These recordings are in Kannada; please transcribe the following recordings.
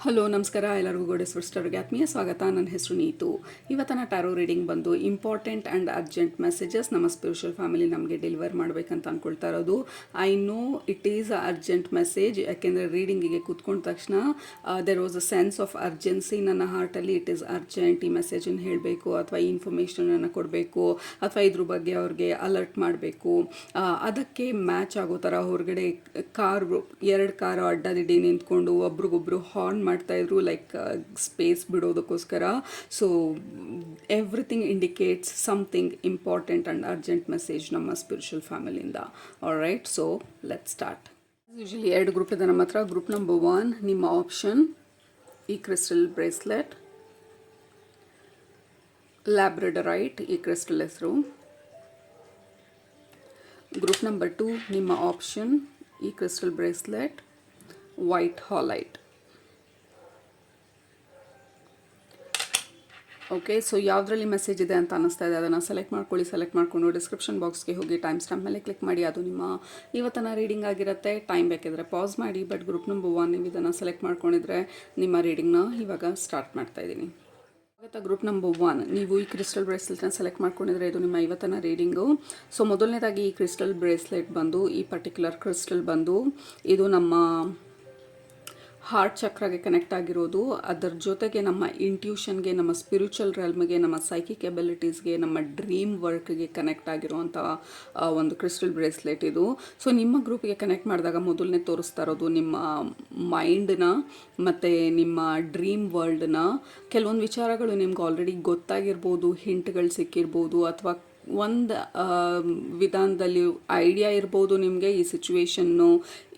ಹಲೋ ನಮಸ್ಕಾರ ಎಲ್ಲರಿಗೂ ಗೋಡೆಸ್ವರ್ ಸ್ಟಾರ್ಗೆ ಆತ್ಮೀಯ ಸ್ವಾಗತ. ನನ್ನ ಹೆಸರು ನೀತು. ಇವತ್ತಿನ ಟ್ಯಾರೋ ರೀಡಿಂಗ್ ಬಂದು ಇಂಪಾರ್ಟೆಂಟ್ ಆ್ಯಂಡ್ ಅರ್ಜೆಂಟ್ ಮೆಸೇಜಸ್ ನಮ್ಮ ಸ್ಪಿರಿಚುವಲ್ ಫ್ಯಾಮಿಲಿ ನಮಗೆ ಡೆಲಿವರ್ ಮಾಡಬೇಕಂತ ಅಂದ್ಕೊಳ್ತಾ ಇರೋದು. I know it is a urgent message, ಯಾಕೆಂದರೆ ರೀಡಿಂಗಿಗೆ ಕೂತ್ಕೊಂಡ ತಕ್ಷಣ there was a sense of urgency ನನ್ನ ಹಾರ್ಟಲ್ಲಿ. ಇಟ್ ಈಸ್ ಅರ್ಜೆಂಟ್, ಈ ಮೆಸೇಜನ್ನು ಹೇಳಬೇಕು ಅಥವಾ ಈ ಇನ್ಫಾರ್ಮೇಷನನ್ನು ಕೊಡಬೇಕು ಅಥವಾ ಇದ್ರ ಬಗ್ಗೆ ಅವ್ರಿಗೆ ಅಲರ್ಟ್ ಮಾಡಬೇಕು. ಅದಕ್ಕೆ ಮ್ಯಾಚ್ ಆಗೋ ಥರ ಹೊರಗಡೆ ಎರಡು ಕಾರು ಅಡ್ಡದಿಡ್ಡಿ ನಿಂತ್ಕೊಂಡು ಒಬ್ರಿಗೊಬ್ರು ಹಾರ್ನ್ ಮಾಡ್ತಾಯಿದ್ರು, ಲೈಕ್ ಸ್ಪೇಸ್ ಬಿಡೋದಕ್ಕೋಸ್ಕರ. So everything indicates something important and urgent message ನಮ್ಮ ಸ್ಪಿರಿಚುವಲ್ ಫ್ಯಾಮಿಲಿಯಿಂದ. Alright, so let start. Usually ಎರಡು ಗ್ರೂಪ್ ಇದೆ ನಮ್ಮ ಹತ್ರ. ಗ್ರೂಪ್ ನಂಬರ್ 1 ನಿಮ್ಮ ಆಪ್ಷನ್ ಈ ಕ್ರಿಸ್ಟಲ್ ಬ್ರೇಸ್ಲೆಟ್, ಲ್ಯಾಬ್ರಡರೈಟ್ ಈ ಕ್ರಿಸ್ಟಲ್ ಹೆಸರು. ಗ್ರೂಪ್ ನಂಬರ್ 2 ನಿಮ್ಮ ಆಪ್ಷನ್ ಈ crystal bracelet, white halite. Okay, so ಯಾವುದರಲ್ಲಿ ಮೆಸೇಜ್ ಇದೆ ಅಂತ ಅನ್ನಿಸ್ತಾ ಇದೆ ಅದನ್ನು ಸೆಲೆಕ್ಟ್ ಮಾಡ್ಕೊಳ್ಳಿ. ಸೆಲೆಕ್ಟ್ ಮಾಡಿಕೊಂಡು ಡಿಸ್ಕ್ರಿಪ್ಷನ್ ಬಾಕ್ಸ್ಗೆ ಹೋಗಿ ಟೈಮ್ ಸ್ಟಾಂಪ್ ಮೇಲೆ ಕ್ಲಿಕ್ ಮಾಡಿ. ಅದು ನಿಮ್ಮ ಇವತ್ತಿನ ರೀಡಿಂಗ್ ಆಗಿರುತ್ತೆ. ಟೈಮ್ ಬೇಕಿದ್ರೆ ಪಾಸ್ ಮಾಡಿ. ಬಟ್ ಗ್ರೂಪ್ ನಂಬರ್ 1 ನೀವು ಇದನ್ನು ಸೆಲೆಕ್ಟ್ ಮಾಡ್ಕೊಂಡಿದ್ರೆ ನಿಮ್ಮ ರೀಡಿಂಗ್ನ ಇವಾಗ ಸ್ಟಾರ್ಟ್ ಮಾಡ್ತಾ ಇದ್ದೀನಿ. ಗ್ರೂಪ್ ನಂಬರ್ 1 ನೀವು ಈ ಕ್ರಿಸ್ಟಲ್ ಬ್ರೇಸ್ಲೆಟ್ನ ಸೆಲೆಕ್ಟ್ ಮಾಡ್ಕೊಂಡಿದ್ರೆ ಇದು ನಿಮ್ಮ ಇವತ್ತಿನ ರೀಡಿಂಗು. ಸೊ ಮೊದಲನೇದಾಗಿ ಈ ಕ್ರಿಸ್ಟಲ್ ಬ್ರೇಸ್ಲೆಟ್ ಬಂದು, ಈ ಪರ್ಟಿಕ್ಯುಲರ್ ಕ್ರಿಸ್ಟಲ್ ಬಂದು ಇದು ನಮ್ಮ ಹಾರ್ಟ್ ಚಕ್ರಾಗೆ ಕನೆಕ್ಟ್ ಆಗಿರೋದು. ಅದರ ಜೊತೆಗೆ ನಮ್ಮ ಇಂಟ್ಯೂಷನ್ಗೆ, ನಮ್ಮ ಸ್ಪಿರಿಚುವಲ್ ರೆಲ್ಮ್ಗೆ, ನಮ್ಮ ಸೈಕಿಕ್ ಎಬಿಲಿಟೀಸ್ಗೆ, ನಮ್ಮ ಡ್ರೀಮ್ ವರ್ಕ್ಗೆ ಕನೆಕ್ಟ್ ಆಗಿರುವಂಥ ಒಂದು ಕ್ರಿಸ್ಟಲ್ ಬ್ರೇಸ್ಲೆಟ್ ಇದು. ಸೊ ನಿಮ್ಮ ಗ್ರೂಪ್ಗೆ ಕನೆಕ್ಟ್ ಮಾಡಿದಾಗ ಮೊದಲನೇ ತೋರಿಸ್ತಾ ಇರೋದು ನಿಮ್ಮ ಮೈಂಡ್ನ ಮತ್ತು ನಿಮ್ಮ ಡ್ರೀಮ್ ವರ್ಲ್ಡ್ನ ಕೆಲವೊಂದು ವಿಚಾರಗಳು ನಿಮ್ಗೆ ಆಲ್ರೆಡಿ ಗೊತ್ತಾಗಿರ್ಬೋದು, ಹಿಂಟ್ಗಳು ಸಿಕ್ಕಿರ್ಬೋದು, ಅಥವಾ ಒಂದು ವಿಧಾನದಲ್ಲಿ ಐಡಿಯಾ ಇರ್ಬೋದು ನಿಮಗೆ ಈ ಸಿಚುವೇಶನ್ನು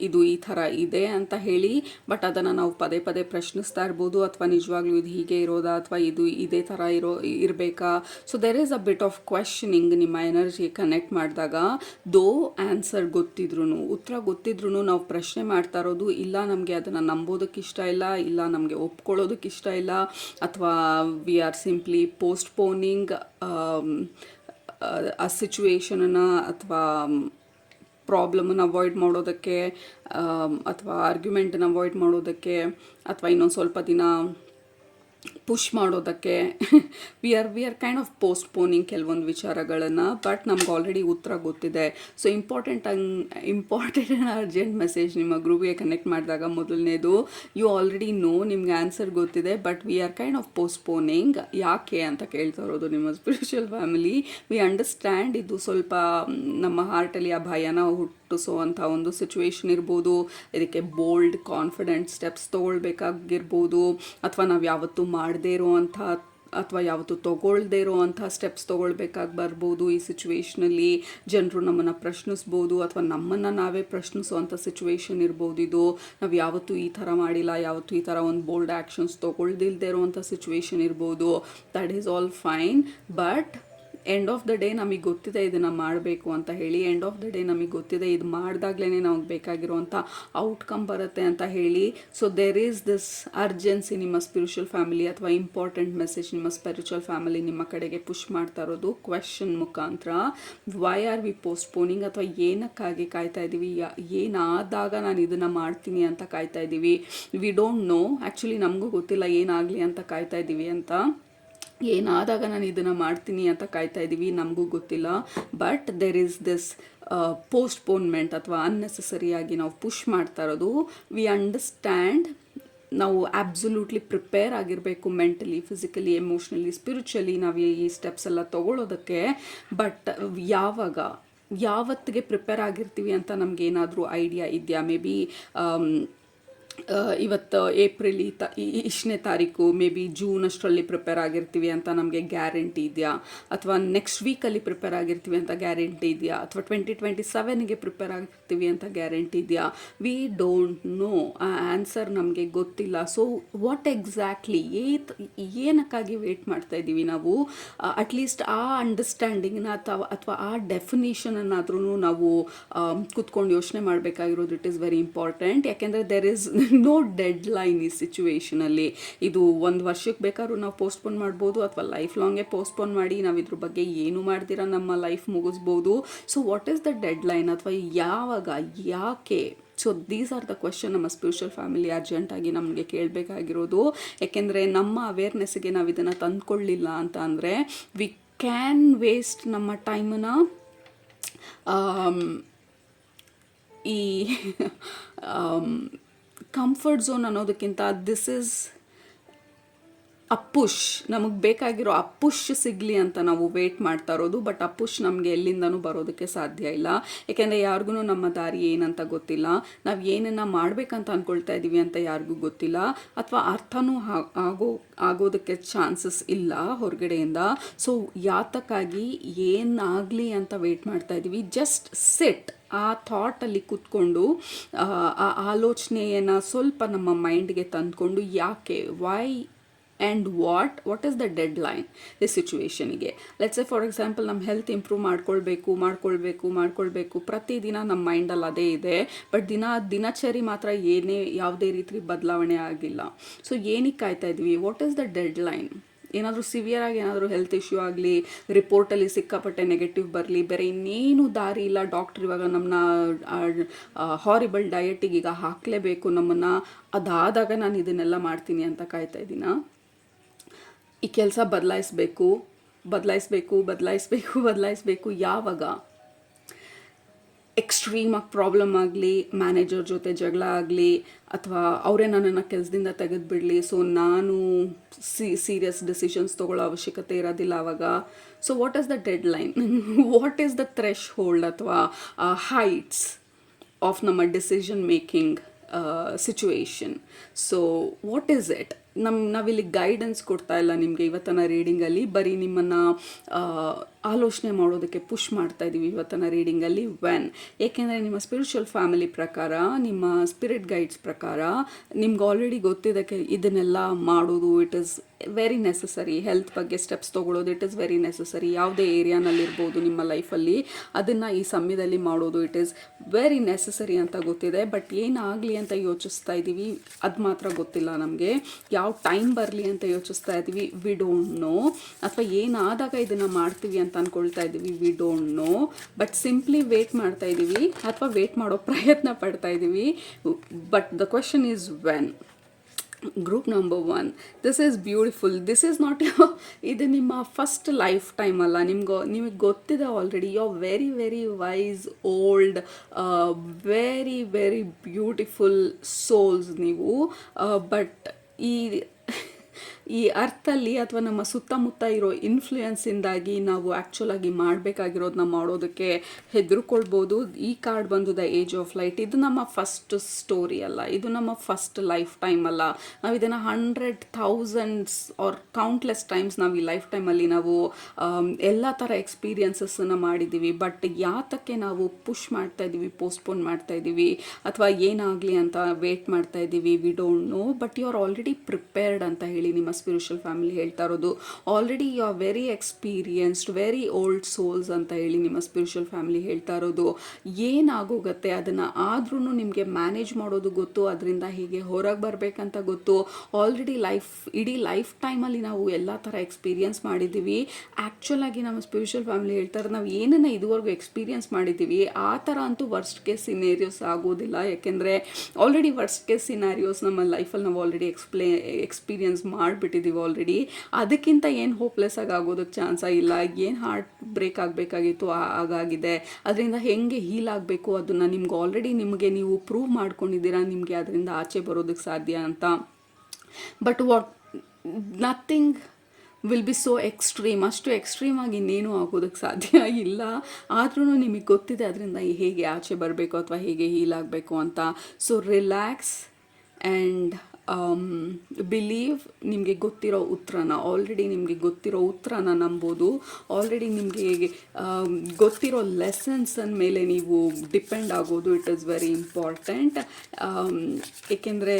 ಇದು ಈ ಥರ ಇದೆ ಅಂತ ಹೇಳಿ. ಬಟ್ ಅದನ್ನು ನಾವು ಪದೇ ಪದೇ ಪ್ರಶ್ನಿಸ್ತಾ ಇರ್ಬೋದು, ಅಥವಾ ನಿಜವಾಗ್ಲೂ ಇದು ಹೀಗೆ ಇರೋದಾ ಅಥವಾ ಇದು ಇದೇ ಥರ ಇರಬೇಕಾ. So there is a bit of questioning ನಿಮ್ಮ ಎನರ್ಜಿ ಕನೆಕ್ಟ್ ಮಾಡಿದಾಗ. ದೋ ಆನ್ಸರ್ ಗೊತ್ತಿದ್ರು, ಉತ್ತರ ಗೊತ್ತಿದ್ರು ನಾವು ಪ್ರಶ್ನೆ ಮಾಡ್ತಾ ಇರೋದು, ಇಲ್ಲ ನಮಗೆ ಅದನ್ನು ನಂಬೋದಕ್ಕೆ ಇಷ್ಟ ಇಲ್ಲ, ಇಲ್ಲ ನಮಗೆ ಒಪ್ಕೊಳ್ಳೋದಕ್ಕೆ ಇಷ್ಟ ಇಲ್ಲ, ಅಥವಾ ವಿ ಆರ್ ಸಿಂಪ್ಲಿ ಪೋಸ್ಟ್ಪೋನಿಂಗ್ ಆ ಸಿಚುವೇಶನನ್ನು ಅಥವಾ ಪ್ರಾಬ್ಲಮನ್ನು ಅವಾಯ್ಡ್ ಮಾಡೋದಕ್ಕೆ, ಅಥವಾ ಆರ್ಗ್ಯುಮೆಂಟನ್ನು ಅವಾಯ್ಡ್ ಮಾಡೋದಕ್ಕೆ, ಅಥವಾ ಇನ್ನೊಂದು ಸ್ವಲ್ಪ ದಿನ ಪುಷ್ ಮಾಡೋದಕ್ಕೆ. V are kind of postponing ಕೆಲವೊಂದು ವಿಚಾರಗಳನ್ನು. ಬಟ್ ನಮ್ಗೆ ಆಲ್ರೆಡಿ ಉತ್ತರ ಗೊತ್ತಿದೆ. So important and urgent message ನಿಮ್ಮ ಗ್ರೂಪ್ಗೆ ಕನೆಕ್ಟ್ ಮಾಡಿದಾಗ ಮೊದಲನೇದು, ಯು ಆಲ್ರೆಡಿ ನೋ, ನಿಮ್ಗೆ ಆನ್ಸರ್ ಗೊತ್ತಿದೆ. But we are kind of postponing. ಯಾಕೆ ಅಂತ ಕೇಳ್ತಾ ಇರೋದು ನಿಮ್ಮ ಸ್ಪಿರಿಚುವಲ್ ಫ್ಯಾಮಿಲಿ. ವಿ ಅಂಡರ್ಸ್ಟ್ಯಾಂಡ್ ಇದು ಸ್ವಲ್ಪ ನಮ್ಮ ಹಾರ್ಟಲ್ಲಿ ಆ ಭಯನ ಹುಟ್ಟಿಸುವಂಥ ಒಂದು ಸಿಚುವೇಶನ್ ಇರ್ಬೋದು. ಇದಕ್ಕೆ ಬೋಲ್ಡ್ ಕಾನ್ಫಿಡೆಂಟ್ ಸ್ಟೆಪ್ಸ್ ತೊಗೊಳ್ಬೇಕಾಗಿರ್ಬೋದು, ಅಥವಾ ನಾವು ಯಾವತ್ತೂ ಮಾಡದೇ ಇರುವಂಥ ಅಥವಾ ಯಾವತ್ತೂ ತೊಗೊಳ್ದೇ ಇರೋವಂಥ ಸ್ಟೆಪ್ಸ್ ತೊಗೊಳ್ಬೇಕಾಗಿ ಬರ್ಬೋದು. ಈ ಸಿಚುವೇಷನಲ್ಲಿ ಜನರು ನಮ್ಮನ್ನು ಪ್ರಶ್ನಿಸ್ಬೋದು, ಅಥವಾ ನಮ್ಮನ್ನು ನಾವೇ ಪ್ರಶ್ನಿಸುವಂಥ ಸಿಚುವೇಶನ್ ಇರ್ಬೋದು. ಇದು ನಾವು ಯಾವತ್ತೂ ಈ ಥರ ಮಾಡಿಲ್ಲ, ಯಾವತ್ತೂ ಈ ಥರ ಒಂದು ಬೋಲ್ಡ್ ಆ್ಯಕ್ಷನ್ಸ್ ತೊಗೊಳ್ದಿಲ್ಲದೆ ಇರುವಂಥ ಸಿಚುವೇಶನ್ ಇರ್ಬೋದು. That is all fine. But end of the day ನಮಗೆ ಗೊತ್ತಿದೆ ಇದನ್ನು ಮಾಡಬೇಕು ಅಂತ ಹೇಳಿ. ಎಂಡ್ ಆಫ್ ದ ಡೇ ನಮಗೆ ಗೊತ್ತಿದೆ ಇದು ಮಾಡಿದಾಗ್ಲೇ ನಮಗೆ ಬೇಕಾಗಿರುವಂಥ ಔಟ್ಕಮ್ ಬರುತ್ತೆ ಅಂತ ಹೇಳಿ. So there is this urgency ನಿಮ್ಮ ಸ್ಪಿರಿಚುವಲ್ ಫ್ಯಾಮಿಲಿ, ಅಥವಾ ಇಂಪಾರ್ಟೆಂಟ್ ಮೆಸೇಜ್ ನಿಮ್ಮ ಸ್ಪಿರಿಚುವಲ್ ಫ್ಯಾಮಿಲಿ ನಿಮ್ಮ ಕಡೆಗೆ ಪುಷ್ ಮಾಡ್ತಾ ಇರೋದು ಕ್ವೆಶ್ಚನ್ ಮುಖಾಂತರ. ವೈ ಆರ್ ವಿ ಪೋಸ್ಟ್ಪೋನಿಂಗ್, ಅಥವಾ ಏನಕ್ಕಾಗಿ ಕಾಯ್ತಾ ಇದ್ದೀವಿ, ಏನಾದಾಗ ನಾನು ಇದನ್ನು ಮಾಡ್ತೀನಿ ಅಂತ ಕಾಯ್ತಾ ಇದ್ದೀವಿ. ವಿ ಡೋಂಟ್ ನೋ, ಆ್ಯಕ್ಚುಲಿ ನಮಗೂ ಗೊತ್ತಿಲ್ಲ ಏನಾಗಲಿ ಅಂತ ಕಾಯ್ತಾ ಇದ್ದೀವಿ ಅಂತ. ಏನಾದಾಗ ನಾನು ಇದನ್ನು ಮಾಡ್ತೀನಿ ಅಂತ ಕಾಯ್ತಾ ಇದ್ದೀವಿ, ನಮಗೂ ಗೊತ್ತಿಲ್ಲ. But there is this postponement, ಅಥವಾ ಅನ್ನೆಸೆಸರಿಯಾಗಿ ನಾವು ಪುಷ್ ಮಾಡ್ತಾ ಇರೋದು. ವಿ ಅಂಡರ್ಸ್ಟ್ಯಾಂಡ್ ನಾವು ಆಬ್ಸಲ್ಯೂಟ್ಲಿ ಪ್ರಿಪೇರ್ ಆಗಿರಬೇಕು, ಮೆಂಟಲಿ, ಫಿಸಿಕಲಿ, ಎಮೋಷ್ನಲಿ, ಸ್ಪಿರಿಚುವಲಿ ನಾವು ಈ ಸ್ಟೆಪ್ಸ್ ಎಲ್ಲ ತೊಗೊಳೋದಕ್ಕೆ. ಬಟ್ ಯಾವತ್ತಿಗೆ ಪ್ರಿಪೇರ್ ಆಗಿರ್ತೀವಿ ಅಂತ ನಮಗೇನಾದರೂ ಐಡಿಯಾ ಇದೆಯಾ? ಮೇ ಬಿ ಇವತ್ತು ಏಪ್ರಿಲ್ ಇಷ್ಟನೇ ತಾರೀಕು, ಮೇ ಬಿ ಜೂನ್ ಅಷ್ಟರಲ್ಲಿ ಪ್ರಿಪೇರ್ ಆಗಿರ್ತೀವಿ ಅಂತ ನಮಗೆ ಗ್ಯಾರಂಟಿ ಇದೆಯಾ? ಅಥವಾ ನೆಕ್ಸ್ಟ್ ವೀಕಲ್ಲಿ ಪ್ರಿಪೇರ್ ಆಗಿರ್ತೀವಿ ಅಂತ ಗ್ಯಾರಂಟಿ ಇದೆಯಾ? ಅಥವಾ 2027ಗೆ ಪ್ರಿಪೇರ್ ಆಗಿರ್ತೀವಿ ಅಂತ ಗ್ಯಾರಂಟಿ ಇದೆಯಾ? V don't no. ಆ ಆನ್ಸರ್ ನಮಗೆ ಗೊತ್ತಿಲ್ಲ. ಸೊ ವಾಟ್ ಎಕ್ಸಾಕ್ಟ್ಲಿ, ಏನಕ್ಕಾಗಿ ವೇಟ್ ಮಾಡ್ತಾ ಇದ್ದೀವಿ ನಾವು? ಅಟ್ಲೀಸ್ಟ್ ಆ ಅಂಡರ್ಸ್ಟ್ಯಾಂಡಿಂಗ್ನ ಅಥವಾ ಆ ಡೆಫಿನೇಷನನ್ನಾದ್ರೂ ನಾವು ಕೂತ್ಕೊಂಡು ಯೋಚನೆ ಮಾಡಬೇಕಾಗಿರೋದು. It is very important. ಯಾಕೆಂದರೆ there is no deadline ಈ ಸಿಚುವೇಷನಲ್ಲಿ. ಇದು ಒಂದು ವರ್ಷಕ್ಕೆ ಬೇಕಾದ್ರೂ ನಾವು ಪೋಸ್ಟ್ಪೋನ್ ಮಾಡ್ಬೋದು, ಅಥವಾ ಲೈಫ್ ಲಾಂಗೇ ಪೋಸ್ಟ್ಪೋನ್ ಮಾಡಿ ನಾವು ಇದ್ರ ಬಗ್ಗೆ ಏನು ಮಾಡ್ದಿರ ನಮ್ಮ ಲೈಫ್ ಮುಗಿಸ್ಬೋದು. So what is the deadline, ಅಥವಾ ಯಾವಾಗ, ಯಾಕೆ so these are the question ನಮ್ಮ ಸ್ಪಿರಿಚುವಲ್ ಫ್ಯಾಮಿಲಿ ಅರ್ಜೆಂಟಾಗಿ ನಮಗೆ ಕೇಳಬೇಕಾಗಿರೋದು. ಯಾಕೆಂದರೆ ನಮ್ಮ ಅವೇರ್ನೆಸ್ಗೆ ನಾವು ಇದನ್ನು ತಂದ್ಕೊಳ್ಳಿಲ್ಲ ಅಂತ ಅಂದರೆ ವಿ ಕ್ಯಾನ್ ವೇಸ್ಟ್ ನಮ್ಮ ಟೈಮನ್ನು ಈ ಕಂಫರ್ಟ್ ಝೋನ್ ಅನ್ನೋದಕ್ಕಿಂತ ದಿಸ್ ಇಸ್ ಆ ಪುಷ್, ನಮಗೆ ಬೇಕಾಗಿರೋ ಆ ಪುಷ್ ಸಿಗಲಿ ಅಂತ ನಾವು ವೇಟ್ ಮಾಡ್ತಾ ಇರೋದು. ಬಟ್ ಆ ಪುಷ್ ನಮಗೆ ಎಲ್ಲಿಂದನೂ ಬರೋದಕ್ಕೆ ಸಾಧ್ಯ ಇಲ್ಲ. ಯಾಕೆಂದರೆ ಯಾರಿಗೂ ನಮ್ಮ ದಾರಿ ಏನಂತ ಗೊತ್ತಿಲ್ಲ, ನಾವು ಏನನ್ನು ಮಾಡಬೇಕಂತ ಅಂದ್ಕೊಳ್ತಾ ಇದ್ದೀವಿ ಅಂತ ಯಾರಿಗೂ ಗೊತ್ತಿಲ್ಲ, ಅಥವಾ ಅರ್ಥನೂ ಆಗೋದಕ್ಕೆ ಚಾನ್ಸಸ್ ಇಲ್ಲ ಹೊರಗಡೆಯಿಂದ. ಸೊ ಯಾತಕ್ಕಾಗಿ ಏನಾಗಲಿ ಅಂತ ವೇಟ್ ಮಾಡ್ತಾ ಇದ್ದೀವಿ. ಜಸ್ಟ್ ಸಿಟ್, ಆ ಥಾಟಲ್ಲಿ ಕೂತ್ಕೊಂಡು ಆ ಆಲೋಚನೆಯನ್ನು ಸ್ವಲ್ಪ ನಮ್ಮ ಮೈಂಡ್ಗೆ ತಂದ್ಕೊಂಡು ಯಾಕೆ, why and what is the deadline ಈ ಸಿಚುವೇಶನಿಗೆ. ಲೆಟ್ಸ್ ಸೇ ಫಾರ್ ಎಕ್ಸಾಂಪಲ್ ನಮ್ಮ ಹೆಲ್ತ್ ಇಂಪ್ರೂವ್ ಮಾಡ್ಕೊಳ್ಬೇಕು ಪ್ರತಿದಿನ ನಮ್ಮ ಮೈಂಡಲ್ಲಿ ಅದೇ ಇದೆ. ಬಟ್ ದಿನಚರಿ ಮಾತ್ರ ಯಾವುದೇ ರೀತಿ ಬದಲಾವಣೆ ಆಗಿಲ್ಲ. ಸೊ ಏನಕ್ಕೆ ಕಾಯ್ತಾ ಇದ್ವಿ? What is the dead line? ಏನಾದರೂ ಸಿವಿಯರಾಗಿ ಏನಾದರೂ ಹೆಲ್ತ್ ಇಶ್ಯೂ ಆಗಲಿ, ರಿಪೋರ್ಟಲ್ಲಿ ಸಿಕ್ಕಾಪಟ್ಟೆ ನೆಗೆಟಿವ್ ಬರಲಿ, ಬೇರೆ ಇನ್ನೇನು ದಾರಿ ಇಲ್ಲ, ಡಾಕ್ಟ್ರ್ ಇವಾಗ ನಮ್ಮನ್ನ ಹಾರಿಬಲ್ ಡಯಟಿಗೆ ಈಗ ಹಾಕಲೇಬೇಕು ನಮ್ಮನ್ನು, ಅದಾದಾಗ ನಾನು ಇದನ್ನೆಲ್ಲ ಮಾಡ್ತೀನಿ ಅಂತ ಕಾಯ್ತಾ ಇದ್ದೀನ? ಈ ಕೆಲಸ ಬದಲಾಯಿಸಬೇಕು ಯಾವಾಗ? ಎಕ್ಸ್ಟ್ರೀಮಾಗಿ ಪ್ರಾಬ್ಲಮ್ ಆಗಲಿ, ಮ್ಯಾನೇಜರ್ ಜೊತೆ ಜಗಳ ಆಗಲಿ, ಅಥವಾ ಅವರೇ ನನ್ನನ್ನು ಕೆಲಸದಿಂದ ತೆಗೆದುಬಿಡಲಿ, ಸೊ ನಾನು ಸೀರಿಯಸ್ ಡಿಸಿಷನ್ಸ್ ತೊಗೊಳ್ಳೋ ಅವಶ್ಯಕತೆ ಇರೋದಿಲ್ಲ ಆವಾಗ. So what is the dead line? What is the thresh hold ಅಥವಾ ಹೈಟ್ಸ್ ಆಫ್ ನಮ್ಮ decision making situation? So what is it? ನಾವಿಲ್ಲಿ ಗೈಡೆನ್ಸ್ ಕೊಡ್ತಾ ಇಲ್ಲ ನಿಮಗೆ ಇವತ್ತಿನ ರೀಡಿಂಗಲ್ಲಿ, ಬರೀ ನಿಮ್ಮನ್ನು ಆಲೋಚನೆ ಮಾಡೋದಕ್ಕೆ ಪುಷ್ ಮಾಡ್ತಾ ಇದ್ದೀವಿ ಇವತ್ತಿನ ರೀಡಿಂಗಲ್ಲಿ. ವೆನ್, ಏಕೆಂದರೆ ನಿಮ್ಮ ಸ್ಪಿರಿಚುವಲ್ ಫ್ಯಾಮಿಲಿ ಪ್ರಕಾರ, ನಿಮ್ಮ ಸ್ಪಿರಿಟ್ ಗೈಡ್ಸ್ ಪ್ರಕಾರ ನಿಮ್ಗೆ ಆಲ್ರೆಡಿ ಗೊತ್ತಿದ್ದಕ್ಕೆ ಇದನ್ನೆಲ್ಲ ಮಾಡೋದು it is very necessary. Health ಬಗ್ಗೆ ಸ್ಟೆಪ್ಸ್ ತೊಗೊಳ್ಳೋದು ಇಟ್ ಈಸ್ ವೆರಿ ನೆಸಸರಿ. ಯಾವುದೇ ಏರಿಯಾನಲ್ಲಿರ್ಬೋದು ನಿಮ್ಮ ಲೈಫಲ್ಲಿ ಅದನ್ನು ಈ ಸಮಯದಲ್ಲಿ ಮಾಡೋದು ಇಟ್ ಈಸ್ ವೆರಿ ನೆಸಸರಿ ಅಂತ ಗೊತ್ತಿದೆ. ಬಟ್ ಏನಾಗಲಿ ಅಂತ ಯೋಚಿಸ್ತಾ ಇದ್ದೀವಿ, ಅದು ಮಾತ್ರ ಗೊತ್ತಿಲ್ಲ ನಮಗೆ. ಯಾವ ಟೈಮ್ ಬರಲಿ ಅಂತ ಯೋಚಿಸ್ತಾ ಇದ್ದೀವಿ, ವಿ ಡೋಂಟ್ ನೋ. ಅಥವಾ ಏನಾದಾಗ ಇದನ್ನು ಮಾಡ್ತೀವಿ ಅಂತ ಅಂದ್ಕೊಳ್ತಾ ಇದ್ದೀವಿ, we don't know. But simply wait ಮಾಡ್ತಾ ಇದ್ದೀವಿ, ಅಥವಾ ವೇಟ್ ಮಾಡೋ ಪ್ರಯತ್ನ ಪಡ್ತಾ ಇದ್ದೀವಿ. But the question is when. Group number 1, this is beautiful. This is not ಇದು ನಿಮ್ಮ ಫಸ್ಟ್ ಲೈಫ್ ಟೈಮ್ ಅಲ್ಲ. ನಿಮಗೆ ಗೊತ್ತಿದೆ already. You are very very wise, old, very very beautiful souls ನೀವು. ಬಟ್ ಈ ಅರ್ಥಲ್ಲಿ ಅಥವಾ ನಮ್ಮ ಸುತ್ತಮುತ್ತ ಇರೋ ಇನ್ಫ್ಲೂಯೆನ್ಸಿಂದಾಗಿ ನಾವು ಆ್ಯಕ್ಚುಲಾಗಿ ಮಾಡಬೇಕಾಗಿರೋದನ್ನ ಮಾಡೋದಕ್ಕೆ ಹೆದರ್ಕೊಳ್ಬೋದು. ಈ ಕಾರ್ಡ್ ಬಂದು ದ ಏಜ್ ಆಫ್ ಲೈಟ್. ಇದು ನಮ್ಮ ಫಸ್ಟ್ ಸ್ಟೋರಿ ಅಲ್ಲ, ಇದು ನಮ್ಮ ಫಸ್ಟ್ ಲೈಫ್ ಟೈಮ್ ಅಲ್ಲ. ನಾವು ಇದನ್ನು 100,000s ಆರ್ ಕೌಂಟ್ಲೆಸ್ ಟೈಮ್ಸ್ ನಾವು ಈ ಲೈಫ್ ಟೈಮಲ್ಲಿ ನಾವು ಎಲ್ಲ ಥರ ಎಕ್ಸ್ಪೀರಿಯನ್ಸಸ್ಸನ್ನು ಮಾಡಿದ್ದೀವಿ. ಬಟ್ ಯಾತಕ್ಕೆ ನಾವು ಪುಷ್ ಮಾಡ್ತಾ ಇದ್ದೀವಿ, ಪೋಸ್ಟ್ಪೋನ್ ಮಾಡ್ತಾ ಇದ್ದೀವಿ, ಅಥವಾ ಏನಾಗಲಿ ಅಂತ ವೇಟ್ ಮಾಡ್ತಾ ಇದ್ದೀವಿ, we don't know. But you are already prepared ಅಂತ ಹೇಳಿ ನಿಮ್ಮ ಸ್ಪಿರಿಚುವಲ್ ಫ್ಯಾಮಿಲಿ ಹೇಳ್ತಾ ಇರೋದು. Already you are very experienced, very old souls ಅಂತ ಹೇಳಿ ನಿಮ್ಮ ಸ್ಪಿರಿಚುವಲ್ ಫ್ಯಾಮಿಲಿ ಹೇಳ್ತಾ ಇರೋದು. ಏನಾಗೋಗುತ್ತೆ ಅದನ್ನು ಆದ್ರೂ ನಿಮಗೆ ಮ್ಯಾನೇಜ್ ಮಾಡೋದು ಗೊತ್ತು, ಅದರಿಂದ ಹೀಗೆ ಹೊರಗೆ ಬರಬೇಕಂತ ಗೊತ್ತು. ಆಲ್ರೆಡಿ ಇಡೀ ಲೈಫ್ ಟೈಮಲ್ಲಿ ನಾವು ಎಲ್ಲ ಥರ ಎಕ್ಸ್ಪೀರಿಯನ್ಸ್ ಮಾಡಿದ್ದೀವಿ. ಆ್ಯಕ್ಚುಲಾಗಿ ನಮ್ಮ ಸ್ಪಿರಿಚುವಲ್ ಫ್ಯಾಮಿಲಿ ಹೇಳ್ತಾರೆ, ನಾವು ಏನನ್ನು ಇದುವರೆಗೂ ಎಕ್ಸ್ಪೀರಿಯನ್ಸ್ ಮಾಡಿದ್ದೀವಿ ಆ ಥರ ಅಂತೂ ವರ್ಸ್ಟ್ ಕೇಸ್ ಸಿನಾರಿಯೋಸ್ ಆಗೋದಿಲ್ಲ. ಯಾಕೆಂದರೆ ಆಲ್ರೆಡಿ ವರ್ಸ್ಟ್ ಕೇಸ್ ಸಿನಾರಿಯೋಸ್ ನಮ್ಮ ಲೈಫಲ್ಲಿ ನಾವು ಆಲ್ರೆಡಿ ಎಕ್ಸ್ಪೀರಿಯನ್ಸ್ ಮಾಡಿಬಿಟ್ಟಿದ್ದೀವಿ ಆಲ್ರೆಡಿ. ಅದಕ್ಕಿಂತ ಏನು ಹೋಪ್ಲೆಸ್ ಆಗೋದಕ್ಕೆ ಚಾನ್ಸ ಇಲ್ಲ. ಏನು ಹಾರ್ಟ್ ಬ್ರೇಕ್ ಆಗಬೇಕಾಗಿತ್ತು ಆಗಾಗಿದೆ. ಅದರಿಂದ ಹೆಂಗೆ ಹೀಲ್ ಆಗಬೇಕು ಅದನ್ನು ನಿಮ್ಗೆ ನೀವು ಪ್ರೂವ್ ಮಾಡ್ಕೊಂಡಿದ್ದೀರಾ, ನಿಮಗೆ ಅದರಿಂದ ಆಚೆ ಬರೋದಕ್ಕೆ ಸಾಧ್ಯ ಅಂತ. But nothing will be so extreme. ಅಷ್ಟು ಎಕ್ಸ್ಟ್ರೀಮ್ ಆಗಿ ಇನ್ನೇನು ಆಗೋದಕ್ಕೆ ಸಾಧ್ಯ ಇಲ್ಲ. ಆದ್ರೂ ನಿಮಗೆ ಗೊತ್ತಿದೆ ಅದರಿಂದ ಹೇಗೆ ಆಚೆ ಬರಬೇಕು ಅಥವಾ ಹೇಗೆ ಹೀಲ್ ಆಗಬೇಕು ಅಂತ. So relax and believe. ನಿಮಗೆ ಗೊತ್ತಿರೋ ಉತ್ತರನ, ಆಲ್ರೆಡಿ ನಿಮಗೆ ಗೊತ್ತಿರೋ ಉತ್ತರನ ನಂಬೋದು. ಆಲ್ರೆಡಿ ನಿಮಗೆ ಗೊತ್ತಿರೋ ಲೆಸನ್ಸನ್ ಮೇಲೆ ನೀವು ಡಿಪೆಂಡ್ ಆಗೋದು ಇಟ್ ಈಸ್ ವೆರಿ ಇಂಪಾರ್ಟೆಂಟ್. ಏಕೆಂದರೆ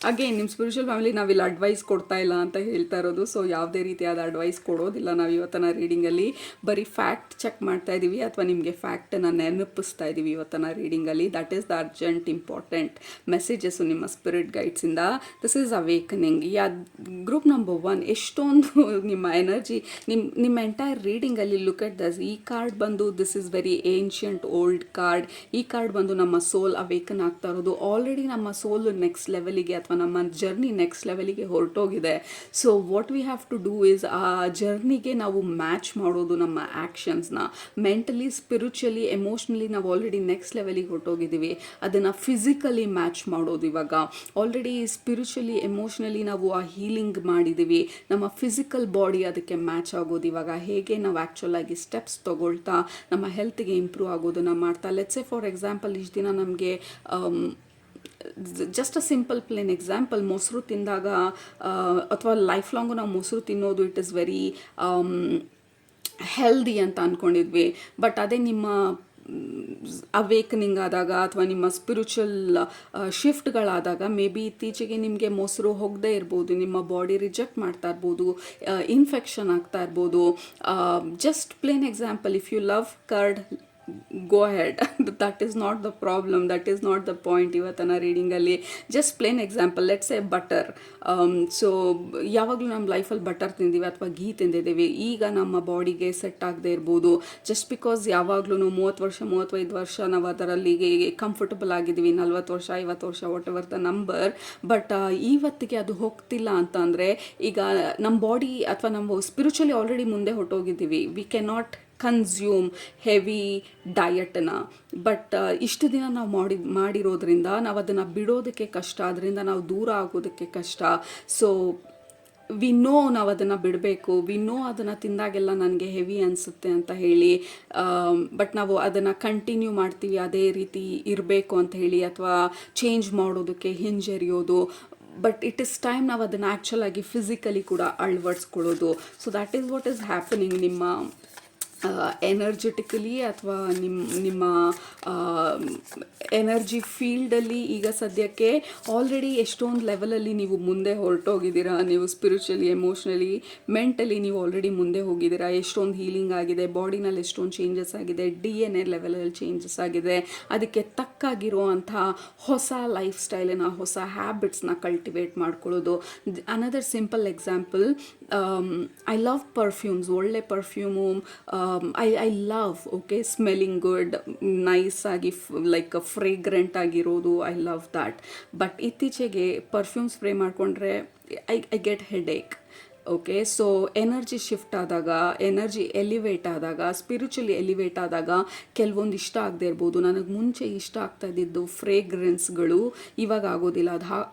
ಅಗೇನ್ ನಿಮ್ಮ ಸ್ಪಿರಿಚುವಲ್ ಫ್ಯಾಮಿಲಿ ನಾವಿಲ್ಲಿ ಅಡ್ವೈಸ್ ಕೊಡ್ತಾ ಇಲ್ಲ ಅಂತ ಹೇಳ್ತಾ ಇರೋದು. ಸೊ ಯಾವುದೇ ರೀತಿಯಾದ ಅಡ್ವೈಸ್ ಕೊಡೋದಿಲ್ಲ ನಾವು ಇವತ್ತಿನ ರೀಡಿಂಗಲ್ಲಿ. ಬರೀ ಫ್ಯಾಕ್ಟ್ ಚೆಕ್ ಮಾಡ್ತಾ ಇದ್ದೀವಿ ಅಥವಾ ನಿಮಗೆ ಫ್ಯಾಕ್ಟನ್ನು ನೆನಪಿಸ್ತಾ ಇದ್ದೀವಿ ಇವತ್ತಿನ ರೀಡಿಂಗಲ್ಲಿ. That is the urgent important messages ನಿಮ್ಮ ಸ್ಪಿರಿಟ್ ಗೈಡ್ಸಿಂದ. This is awakening. Group number 1 ಎಷ್ಟೊಂದು ನಿಮ್ಮ ಎನರ್ಜಿ ನಿಮ್ಮ ಎಂಟೈರ್ ರೀಡಿಂಗಲ್ಲಿ ಲುಕ್ ಎಟ್ ದಸ್. ಈ ಕಾರ್ಡ್ ಬಂದು this is very ancient old card. ಈ ಕಾರ್ಡ್ ಬಂದು ನಮ್ಮ ಸೋಲ್ ಅವೇಕನ್ ಆಗ್ತಾ ಇರೋದು. ಆಲ್ರೆಡಿ ನಮ್ಮ ಸೋಲ್ ನೆಕ್ಸ್ಟ್ ಲೆವೆಲಿಗೆ ಅಥವಾ ನಮ್ಮ ಜರ್ನಿ ನೆಕ್ಸ್ಟ್ ಲೆವೆಲಿಗೆ ಹೊರಟೋಗಿದೆ. So what we have to do is ಆ ಜರ್ನಿಗೆ ನಾವು ಮ್ಯಾಚ್ ಮಾಡೋದು ನಮ್ಮ ಆ್ಯಕ್ಷನ್ಸ್ನ. ಮೆಂಟಲಿ, ಸ್ಪಿರಿಚುವಲಿ, ಎಮೋಷ್ನಲಿ ನಾವು ಆಲ್ರೆಡಿ ನೆಕ್ಸ್ಟ್ ಲೆವೆಲಿಗೆ ಹೊರಟೋಗಿದ್ದೀವಿ. ಅದನ್ನು ಫಿಸಿಕಲಿ ಮ್ಯಾಚ್ ಮಾಡೋದು ಇವಾಗ. ಆಲ್ರೆಡಿ ಸ್ಪಿರಿಚುವಲಿ, ಎಮೋಷ್ನಲಿ ನಾವು ಆ ಹೀಲಿಂಗ್ ಮಾಡಿದ್ದೀವಿ. ನಮ್ಮ ಫಿಸಿಕಲ್ ಬಾಡಿ ಅದಕ್ಕೆ ಮ್ಯಾಚ್ ಆಗೋದು ಇವಾಗ. ಹೇಗೆ ನಾವು ಆ್ಯಕ್ಚುಲ್ ಆಗಿ ಸ್ಟೆಪ್ಸ್ ತೊಗೊಳ್ತಾ ನಮ್ಮ ಹೆಲ್ತ್ಗೆ ಇಂಪ್ರೂವ್ ಆಗೋದನ್ನು ಮಾಡ್ತಾ. ಲೆಟ್ಸ್ ಸೇ ಫಾರ್ ಎಕ್ಸಾಂಪಲ್ ಇಷ್ಟು ದಿನ ನಮಗೆ just a simple plane example, ಮೊಸರು ತಿಂದಾಗ ಅಥವಾ ಲೈಫ್ ಲಾಂಗು ನಾವು ಮೊಸರು ತಿನ್ನೋದು ಇಟ್ ಇಸ್ ವೆರಿ ಹೆಲ್ದಿ ಅಂತ ಅಂದ್ಕೊಂಡಿದ್ವಿ. ಬಟ್ ಅದೇ ನಿಮ್ಮ ಅವೇಕನಿಂಗ್ ಆದಾಗ ಅಥವಾ ನಿಮ್ಮ ಸ್ಪಿರಿಚುವಲ್ ಶಿಫ್ಟ್ಗಳಾದಾಗ ಮೇ ಬಿ ಇತ್ತೀಚೆಗೆ ನಿಮಗೆ ಮೊಸರು ಹೋಗದೇ ಇರ್ಬೋದು, ನಿಮ್ಮ ಬಾಡಿ ರಿಜೆಕ್ಟ್ ಮಾಡ್ತಾ ಇರ್ಬೋದು, ಇನ್ಫೆಕ್ಷನ್ ಆಗ್ತಾ ಇರ್ಬೋದು. Just plain example, if you love curd, go head, that is not the problem, that is not the point ಇವತ್ತಿನ ರೀಡಿಂಗಲ್ಲಿ. Just plain example, let's a butter. So ಯಾವಾಗಲೂ ನಮ್ಮ ಲೈಫಲ್ಲಿ ಬಟರ್ ತಿಂದೀವಿ ಅಥವಾ ಘೀ ತಿಂದಿದ್ದೀವಿ, ಈಗ ನಮ್ಮ ಬಾಡಿಗೆ ಸೆಟ್ ಆಗದೆ ಇರ್ಬೋದು. ಜಸ್ಟ್ ಬಿಕಾಸ್ ಯಾವಾಗಲೂ 30 ವರ್ಷ 35 ವರ್ಷ ನಾವು ಅದರಲ್ಲಿ ಕಂಫರ್ಟಬಲ್ ಆಗಿದ್ದೀವಿ, 40 ವರ್ಷ 50 ವರ್ಷ what ever the number, but ಇವತ್ತಿಗೆ ಅದು ಹೋಗ್ತಿಲ್ಲ ಅಂತ ಅಂದರೆ ಈಗ ನಮ್ಮ ಬಾಡಿ ಅಥವಾ ನಮ್ಮ ಸ್ಪಿರಿಚುವಲಿ ಆಲ್ರೆಡಿ ಮುಂದೆ ಹೊರಟೋಗಿದ್ದೀವಿ. ವಿ ಕ್ಯಾನಾಟ್ ಕನ್ಸ್ಯೂಮ್ ಹೆವಿ ಡಯಟನ್ನು. ಬಟ್ ಇಷ್ಟು ದಿನ ನಾವು ಮಾಡಿರೋದ್ರಿಂದ ನಾವು ಅದನ್ನು ಬಿಡೋದಕ್ಕೆ ಕಷ್ಟ, ಅದರಿಂದ ನಾವು ದೂರ ಆಗೋದಕ್ಕೆ ಕಷ್ಟ. ಸೊ ವಿ ನೋ ನಾವು ಅದನ್ನು ಬಿಡಬೇಕು, ವಿ ನೋ ಅದನ್ನು ತಿಂದಾಗೆಲ್ಲ ನನಗೆ ಹೆವಿ ಅನಿಸುತ್ತೆ ಅಂತ ಹೇಳಿ, ಬಟ್ ನಾವು ಅದನ್ನು ಕಂಟಿನ್ಯೂ ಮಾಡ್ತೀವಿ ಅದೇ ರೀತಿ ಇರಬೇಕು ಅಂತ ಹೇಳಿ, ಅಥವಾ ಚೇಂಜ್ ಮಾಡೋದಕ್ಕೆ ಹಿಂಜರಿಯೋದು. ಬಟ್ ಇಟ್ ಇಸ್ ಟೈಮ್ ನಾವು ಅದನ್ನು ಆ್ಯಕ್ಚುಲಾಗಿ ಫಿಸಿಕಲಿ ಕೂಡ ಅಳವಡಿಸ್ಕೊಳ್ಳೋದು. So that is what is happening ನಿಮ್ಮ ಎನರ್ಜೆಟಿಕಲಿ ಅಥವಾ ನಿಮ್ಮ ಎನರ್ಜಿ ಫೀಲ್ಡಲ್ಲಿ. ಈಗ ಸದ್ಯಕ್ಕೆ ಆಲ್ರೆಡಿ ಎಷ್ಟೊಂದು ಲೆವೆಲಲ್ಲಿ ನೀವು ಮುಂದೆ ಹೊರಟೋಗಿದ್ದೀರಾ. ನೀವು ಸ್ಪಿರಿಚುವಲಿ, ಎಮೋಷ್ನಲಿ, ಮೆಂಟಲಿ ನೀವು ಆಲ್ರೆಡಿ ಮುಂದೆ ಹೋಗಿದ್ದೀರಾ. ಎಷ್ಟೊಂದು ಹೀಲಿಂಗ್ ಆಗಿದೆ, ಬಾಡಿನಲ್ಲಿ ಎಷ್ಟೊಂದು ಚೇಂಜಸ್ ಆಗಿದೆ, DNA ಲೆವೆಲಲ್ಲಿ ಚೇಂಜಸ್ ಆಗಿದೆ. ಅದಕ್ಕೆ ತಕ್ಕಾಗಿರುವಂಥ ಹೊಸ ಲೈಫ್ ಸ್ಟೈಲನ್ನ, ಹೊಸ ಹ್ಯಾಬಿಟ್ಸ್ನ ಕಲ್ಟಿವೇಟ್ ಮಾಡ್ಕೊಳ್ಳೋದು. Another simple example, I love perfumes. ಒಳ್ಳೆ perfume I love, okay, smelling good, nice ಆಗಿ ಲೈಕ್ ಫ್ರೇಗ್ರೆಂಟ್ ಆಗಿರೋದು, ಐ ಲವ್ ದ್ಯಾಟ್. ಬಟ್ ಇತ್ತೀಚೆಗೆ ಪರ್ಫ್ಯೂಮ್ ಸ್ಪ್ರೇ ಮಾಡಿಕೊಂಡ್ರೆ I get headache. Okay, so energy shift ಆದಾಗ, ಎನರ್ಜಿ ಎಲಿವೇಟ್ ಆದಾಗ, ಸ್ಪಿರಿಚುವಲಿ ಎಲಿವೇಟ್ ಆದಾಗ ಕೆಲವೊಂದು ಇಷ್ಟ ಆಗದೆ ಇರ್ಬೋದು. ನನಗೆ ಮುಂಚೆ ಇಷ್ಟ ಆಗ್ತಾ ಇದ್ದಿದ್ದು ಫ್ರೇಗ್ರೆನ್ಸ್ಗಳು ಇವಾಗ ಆಗೋದಿಲ್ಲ.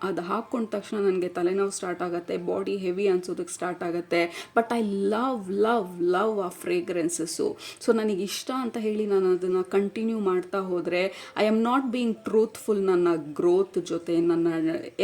ಅದು ಹಾಕ್ಕೊಂಡ ತಕ್ಷಣ ನನಗೆ ತಲೆನೋವು ಸ್ಟಾರ್ಟ್ ಆಗುತ್ತೆ, ಬಾಡಿ ಹೆವಿ ಅನ್ಸೋದಕ್ಕೆ ಸ್ಟಾರ್ಟ್ ಆಗುತ್ತೆ. But I love love love ಆ ಫ್ರೇಗ್ರೆನ್ಸಸ್ಸು. ಸೊ ನನಗೆ ಇಷ್ಟ ಅಂತ ಹೇಳಿ ನಾನು ಅದನ್ನು ಕಂಟಿನ್ಯೂ ಮಾಡ್ತಾ ಹೋದರೆ I am not being truthful ನನ್ನ ಗ್ರೋತ್ ಜೊತೆ, ನನ್ನ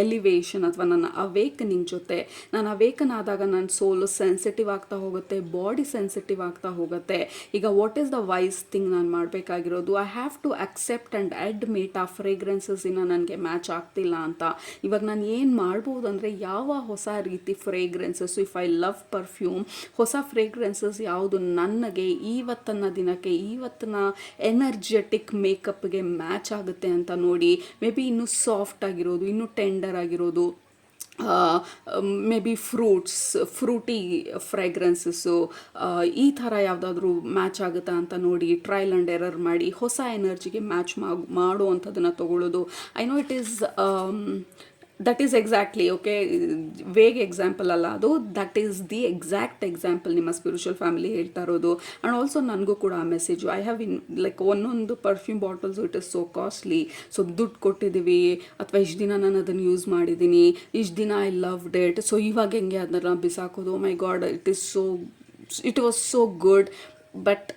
ಎಲಿವೇಶನ್ ಅಥವಾ ನನ್ನ ಅವೇಕನಿಂಗ್ ಜೊತೆ. ನಾನು ಅವೇಕನ್ ಆದಾಗ ನನ್ನ ಸೋಲು ಸೆನ್ಸಿಟಿವ್ ಆಗ್ತಾ ಹೋಗುತ್ತೆ, ಬಾಡಿ ಸೆನ್ಸಿಟಿವ್ ಆಗ್ತಾ ಹೋಗುತ್ತೆ. ಈಗ what is the wise thing ನಾನು ಮಾಡಬೇಕಾಗಿರೋದು? I have to accept and admit ಆ ಫ್ರೇಗ್ರೆನ್ಸಸ್ ಇನ್ನು ನನಗೆ ಮ್ಯಾಚ್ ಆಗ್ತಿಲ್ಲ ಅಂತ. ಇವಾಗ ನಾನು ಏನು ಮಾಡ್ಬೋದು ಅಂದರೆ, ಯಾವ ಹೊಸ ರೀತಿ fragrances, if I love perfume, ಹೊಸ ಫ್ರೇಗ್ರೆನ್ಸಸ್ ಯಾವುದು ನನಗೆ ಇವತ್ತಿನ ದಿನಕ್ಕೆ, ಇವತ್ತಿನ ಎನರ್ಜೆಟಿಕ್ ಮೇಕಪ್ಗೆ ಮ್ಯಾಚ್ ಆಗುತ್ತೆ ಅಂತ ನೋಡಿ. ಮೇ ಬಿ ಇನ್ನೂ ಸಾಫ್ಟ್ ಆಗಿರೋದು, ಇನ್ನೂ ಟೆಂಡರ್ ಆಗಿರೋದು, ಮೇ ಬಿ ಫ್ರೂಟಿ ಫ್ರೇಗ್ರೆನ್ಸಸ್ಸು, ಈ ಥರ ಯಾವುದಾದ್ರೂ ಮ್ಯಾಚ್ ಆಗುತ್ತಾ ಅಂತ ನೋಡಿ ಟ್ರಯಲ್ ಆ್ಯಂಡ್ ಎರರ್ ಮಾಡಿ ಹೊಸ ಎನರ್ಜಿಗೆ ಮ್ಯಾಚ್ ಮಾಡುವಂಥದ್ದನ್ನು ತೊಗೊಳ್ಳೋದು. I know it is that is exactly, okay, vague example ಅಲ್ಲ ಅದು, that is the exact example ನಿಮ್ಮ ಸ್ಪಿರಿಚುವಲ್ ಫ್ಯಾಮಿಲಿ ಹೇಳ್ತಾ ಇರೋದು. ಆ್ಯಂಡ್ ಆಲ್ಸೋ ನನಗೂ ಕೂಡ ಆ ಮೆಸೇಜು, ಐ ಹ್ಯಾವ್ ಲೈಕ್ ಒಂದೊಂದು perfume bottles it is so costly. So ದುಡ್ಡು ಕೊಟ್ಟಿದ್ದೀವಿ, ಅಥವಾ ಇಷ್ಟು ದಿನ ನಾನು ಅದನ್ನು ಯೂಸ್ ಮಾಡಿದ್ದೀನಿ, ಇಷ್ಟು ದಿನ ಐ ಲವ್ ಡೆಟ್, ಸೊ ಇವಾಗ ಹೆಂಗೆ ಅದನ್ನು ಬಿಸಾಕೋದು? My god, it was so good, but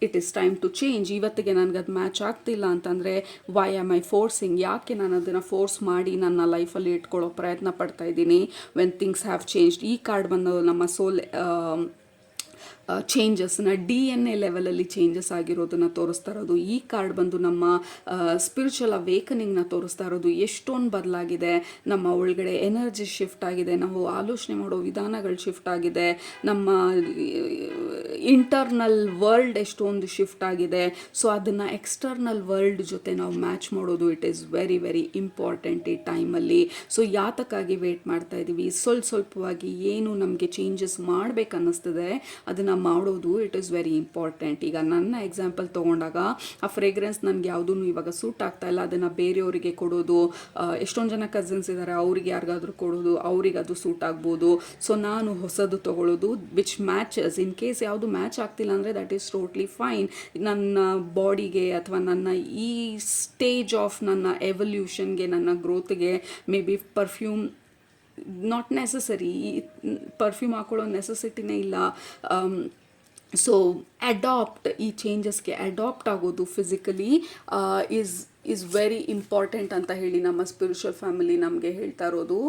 it is time to change. ಇವತ್ತಿಗೆ ನನಗೆ ಅದು ಮ್ಯಾಚ್ ಆಗ್ತಿಲ್ಲ ಅಂತಂದರೆ ವೈ ಆಮ್ ಐ ಫೋರ್ಸಿಂಗ್? ಯಾಕೆ ನಾನು ಅದನ್ನು ಫೋರ್ಸ್ ಮಾಡಿ ನನ್ನ ಲೈಫಲ್ಲಿ ಇಟ್ಕೊಳ್ಳೋ ಪ್ರಯತ್ನ ಪಡ್ತಾ ಇದ್ದೀನಿ ವೆನ್ ಥಿಂಗ್ಸ್ ಹ್ಯಾವ್ ಚೇಂಜ್ಡ್? ಈ ಕಾರ್ಡ್ ಬಂದು ನಮ್ಮ ಸೋಲ್ ಚೇಂಜಸ್ನ DNA ಲೆವೆಲಲ್ಲಿ ಚೇಂಜಸ್ ಆಗಿರೋದನ್ನು ತೋರಿಸ್ತಾ ಇರೋದು. ಈ ಕಾರ್ಡ್ ಬಂದು ನಮ್ಮ ಸ್ಪಿರಿಚುವಲ್ ಅವೇಕನಿಂಗ್ನ ತೋರಿಸ್ತಾ ಇರೋದು. ಎಷ್ಟೊಂದು ಬದಲಾಗಿದೆ, ನಮ್ಮ ಒಳಗಡೆ ಎನರ್ಜಿ ಶಿಫ್ಟ್ ಆಗಿದೆ, ನಾವು ಆಲೋಚನೆ ಮಾಡೋ ವಿಧಾನಗಳು ಶಿಫ್ಟ್ ಆಗಿದೆ, ನಮ್ಮ ಇಂಟರ್ನಲ್ ವರ್ಲ್ಡ್ ಎಷ್ಟೊಂದು ಶಿಫ್ಟ್ ಆಗಿದೆ. ಸೊ ಅದನ್ನು ಎಕ್ಸ್ಟರ್ನಲ್ ವರ್ಲ್ಡ್ ಜೊತೆ ನಾವು ಮ್ಯಾಚ್ ಮಾಡೋದು it is very very important ಈ ಟೈಮಲ್ಲಿ. ಸೊ ಯಾತಕ್ಕಾಗಿ ವೇಟ್ ಮಾಡ್ತಾ ಇದ್ದೀವಿ, ಸ್ವಲ್ಪವಾಗಿ ಏನು ನಮಗೆ ಚೇಂಜಸ್ ಮಾಡಬೇಕು ಅನ್ನಿಸ್ತದೆ ಅದನ್ನು ಮಾಡೋದು ಇಟ್ ಈಸ್ ವೆರಿ ಇಂಪಾರ್ಟೆಂಟ್. ಈಗ ನನ್ನ ಎಕ್ಸಾಂಪಲ್ ತೊಗೊಂಡಾಗ ಆ ಫ್ರೇಗ್ರೆನ್ಸ್ ನನಗೆ ಯಾವುದೂ ಇವಾಗ ಸೂಟ್ ಆಗ್ತಾ ಇಲ್ಲ, ಅದನ್ನು ಬೇರೆಯವರಿಗೆ ಕೊಡೋದು. ಎಷ್ಟೊಂದು ಜನ ಕಸಿನ್ಸ್ ಇದ್ದಾರೆ, ಅವ್ರಿಗೆ ಯಾರಿಗಾದ್ರೂ ಕೊಡೋದು, ಅವ್ರಿಗೆ ಅದು ಸೂಟ್ ಆಗ್ಬೋದು. ಸೊ ನಾನು ಹೊಸದು ತೊಗೊಳ್ಳೋದು ವಿಚ್ ಮ್ಯಾಚಸ್. ಇನ್ ಕೇಸ್ ಯಾವುದು ಮ್ಯಾಚ್ ಆಗ್ತಿಲ್ಲ ಅಂದರೆ ದಟ್ ಈಸ್ ಟೋಟ್ಲಿ ಫೈನ್. ನನ್ನ ಬಾಡಿಗೆ ಅಥವಾ ನನ್ನ ಈ ಸ್ಟೇಜ್ ಆಫ್ ನನ್ನ ಎವಲ್ಯೂಷನ್ಗೆ, ನನ್ನ ಗ್ರೋತ್ಗೆ may be perfume not necessary. Perfume ಹಾಕೊಳ್ಳೋ ನೆಸೆಸಿಟಿನೇ ಇಲ್ಲ. ಸೊ ಅಡಾಪ್ಟ್, ಈ ಚೇಂಜಸ್ಗೆ ಅಡಾಪ್ಟ್ ಆಗೋದು ಫಿಸಿಕಲಿ ಈಸ್ ವೆರಿ ಇಂಪಾರ್ಟೆಂಟ್ ಅಂತ ಹೇಳಿ ನಮ್ಮ ಸ್ಪಿರಿಚುವಲ್ ಫ್ಯಾಮಿಲಿ ನಮಗೆ ಹೇಳ್ತಾ ಇರೋದು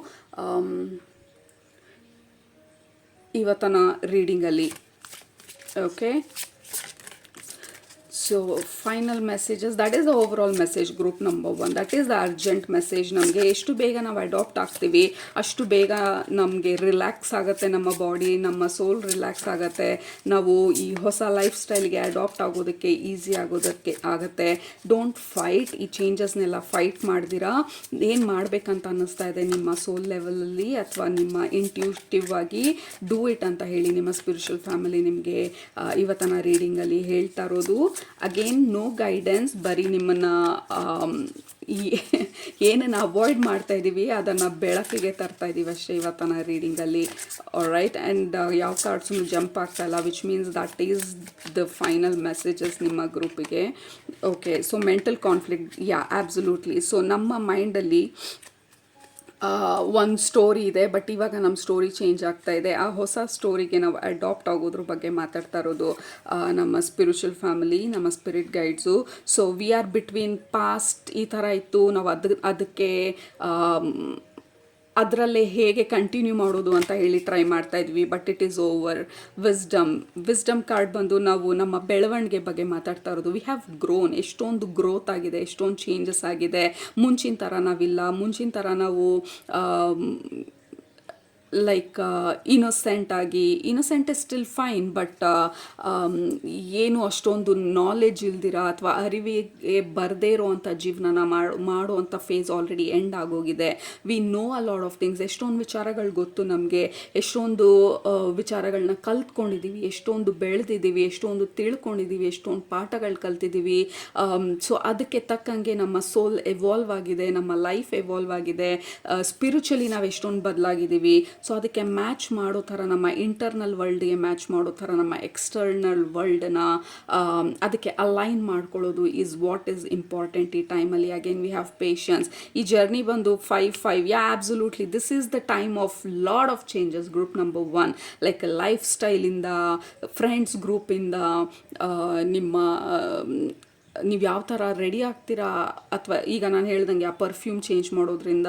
ಇವತ್ತಿನ ರೀಡಿಂಗಲ್ಲಿ. Okay, so final messages, that is the overall message group number 1. That is the urgent message. ನಮಗೆ ಎಷ್ಟು ಬೇಗ ನಾವು ಅಡಾಪ್ಟ್ ಆಗ್ತೀವಿ ಅಷ್ಟು ಬೇಗ ನಮಗೆ ರಿಲ್ಯಾಕ್ಸ್ ಆಗುತ್ತೆ ನಮ್ಮ ಬಾಡಿ, ನಮ್ಮ ಸೋಲ್ ರಿಲ್ಯಾಕ್ಸ್ ಆಗುತ್ತೆ. ನಾವು ಈ ಹೊಸ ಲೈಫ್ ಸ್ಟೈಲ್ಗೆ ಅಡಾಪ್ಟ್ ಆಗೋದಕ್ಕೆ ಈಸಿ ಆಗುತ್ತೆ. Don't fight. ಈ ಚೇಂಜಸ್ನೆಲ್ಲ ಫೈಟ್ ಮಾಡ್ದಿರಾ ಏನು ಮಾಡಬೇಕಂತ ಅನ್ನಿಸ್ತಾ ಇದೆ ನಿಮ್ಮ ಸೋಲ್ ಲೆವೆಲಲ್ಲಿ ಅಥವಾ ನಿಮ್ಮ ಇಂಟ್ಯೂಟಿವ್ ಆಗಿ ಡೂ ಇಟ್ ಅಂತ ಹೇಳಿ ನಿಮ್ಮ ಸ್ಪಿರಿಚುವಲ್ ಫ್ಯಾಮಿಲಿ ನಿಮಗೆ ಇವತ್ತಿನ ರೀಡಿಂಗಲ್ಲಿ ಹೇಳ್ತಾ ಇರೋದು. ಅಗೇನ್ ನೋ ಗೈಡೆನ್ಸ್, ಬರೀ ನಿಮ್ಮನ್ನು ಏನನ್ನು ಅವಾಯ್ಡ್ ಮಾಡ್ತಾ ಇದ್ದೀವಿ ಅದನ್ನು ಬೆಳಕಿಗೆ ತರ್ತಾ ಇದ್ದೀವಿ ಅಷ್ಟೇ ಇವತ್ತಿನ ರೀಡಿಂಗಲ್ಲಿ. ರೈಟ್, ಆ್ಯಂಡ್ ಯಾವ ಕಾರ್ಡ್ಸು ಜಂಪ್ ಆಗ್ತಾ ಇಲ್ಲ, which means that is the final messages ನಿಮ್ಮ ಗ್ರೂಪಿಗೆ. ಓಕೆ, ಸೊ ಮೆಂಟಲ್ ಕಾನ್ಫ್ಲಿಕ್ಟ್, ಯಾ ಆಬ್ಸಲ್ಯೂಟ್ಲಿ. ಸೊ ನಮ್ಮ ಮೈಂಡಲ್ಲಿ ಒಂದು ಸ್ಟೋರಿ ಇದೆ, ಬಟ್ ಇವಾಗ ನಮ್ಮ ಸ್ಟೋರಿ ಚೇಂಜ್ ಆಗ್ತಾ ಇದೆ. ಆ ಹೊಸ ಸ್ಟೋರಿಗೆ ನಾವು ಅಡಾಪ್ಟ್ ಆಗೋದ್ರ ಬಗ್ಗೆ ಮಾತಾಡ್ತಾ ಇರೋದು ನಮ್ಮ ಸ್ಪಿರಿಚುವಲ್ ಫ್ಯಾಮಿಲಿ, ನಮ್ಮ spirit guides. So we are between past ಈ ಥರ ಇತ್ತು, ನಾವು ಅದಕ್ಕೆ ಅದರಲ್ಲೇ ಹೇಗೆ ಕಂಟಿನ್ಯೂ ಮಾಡೋದು ಅಂತ ಹೇಳಿ ಟ್ರೈ ಮಾಡ್ತಾ ಇದ್ವಿ, but it is over. Wisdom card ಬಂದು ನಾವು ನಮ್ಮ ಬೆಳವಣಿಗೆ ಬಗ್ಗೆ ಮಾತಾಡ್ತಾ ಇರೋದು. ವಿ ಹ್ಯಾವ್ ಗ್ರೋನ್, ಎಷ್ಟೊಂದು ಗ್ರೋತ್ ಆಗಿದೆ, ಎಷ್ಟೊಂದು ಚೇಂಜಸ್ ಆಗಿದೆ. ಮುಂಚಿನ ಥರ ನಾವಿಲ್ಲ, ಮುಂಚಿನ ಥರ ನಾವು like innocent is still fine, but ಏನು ಅಷ್ಟೊಂದು ನಾಲೆಜ್ ಇಲ್ದಿರ ಅಥವಾ ಅರಿವಿಗೆ ಬರದೇ ಇರೋವಂಥ ಜೀವನನ ಮಾಡುವಂಥ ಫೇಸ್ ಆಲ್ರೆಡಿ ಎಂಡ್ ಆಗೋಗಿದೆ. We know a lot of things, ಎಷ್ಟೊಂದು ವಿಚಾರಗಳು ಗೊತ್ತು ನಮಗೆ, ಎಷ್ಟೊಂದು ವಿಚಾರಗಳನ್ನ ಕಲ್ತ್ಕೊಂಡಿದ್ದೀವಿ, ಎಷ್ಟೊಂದು ಬೆಳೆದಿದ್ದೀವಿ, ಎಷ್ಟೊಂದು ತಿಳ್ಕೊಂಡಿದ್ದೀವಿ, ಎಷ್ಟೊಂದು ಪಾಠಗಳು ಕಲ್ತಿದ್ದೀವಿ. ಸೊ ಅದಕ್ಕೆ ತಕ್ಕಂಗೆ ನಮ್ಮ ಸೋಲ್ ಎವಾಲ್ವ್ ಆಗಿದೆ, ನಮ್ಮ ಲೈಫ್ ಎವಾಲ್ವ್ ಆಗಿದೆ, ಸ್ಪಿರಿಚುವಲಿ ನಾವು ಎಷ್ಟೊಂದು ಬದಲಾಗಿದ್ದೀವಿ. ಸೊ ಅದಕ್ಕೆ ಮ್ಯಾಚ್ ಮಾಡೋ ಥರ ನಮ್ಮ ಇಂಟರ್ನಲ್ ವರ್ಲ್ಡ್ಗೆ ಮ್ಯಾಚ್ ಮಾಡೋ ಥರ ನಮ್ಮ ಎಕ್ಸ್ಟರ್ನಲ್ ವರ್ಲ್ಡನ್ನ ಅದಕ್ಕೆ ಅಲೈನ್ ಮಾಡ್ಕೊಳ್ಳೋದು ಈಸ್ ವಾಟ್ ಈಸ್ ಇಂಪಾರ್ಟೆಂಟ್ ಈ ಟೈಮಲ್ಲಿ. Again we have patience. ಈ ಜರ್ನಿ ಬಂದು 5-5, yeah absolutely this is the time of lot of changes. Group number 1 like life ಸ್ಟೈಲಿಂದ, ಫ್ರೆಂಡ್ಸ್ ಗ್ರೂಪಿಂದ, ನಿಮ್ಮ ನೀವು ಯಾವ ಥರ ರೆಡಿ ಆಗ್ತೀರಾ, ಅಥವಾ ಈಗ ನಾನು ಹೇಳ್ದಂಗೆ ಆ ಪರ್ಫ್ಯೂಮ್ ಚೇಂಜ್ ಮಾಡೋದ್ರಿಂದ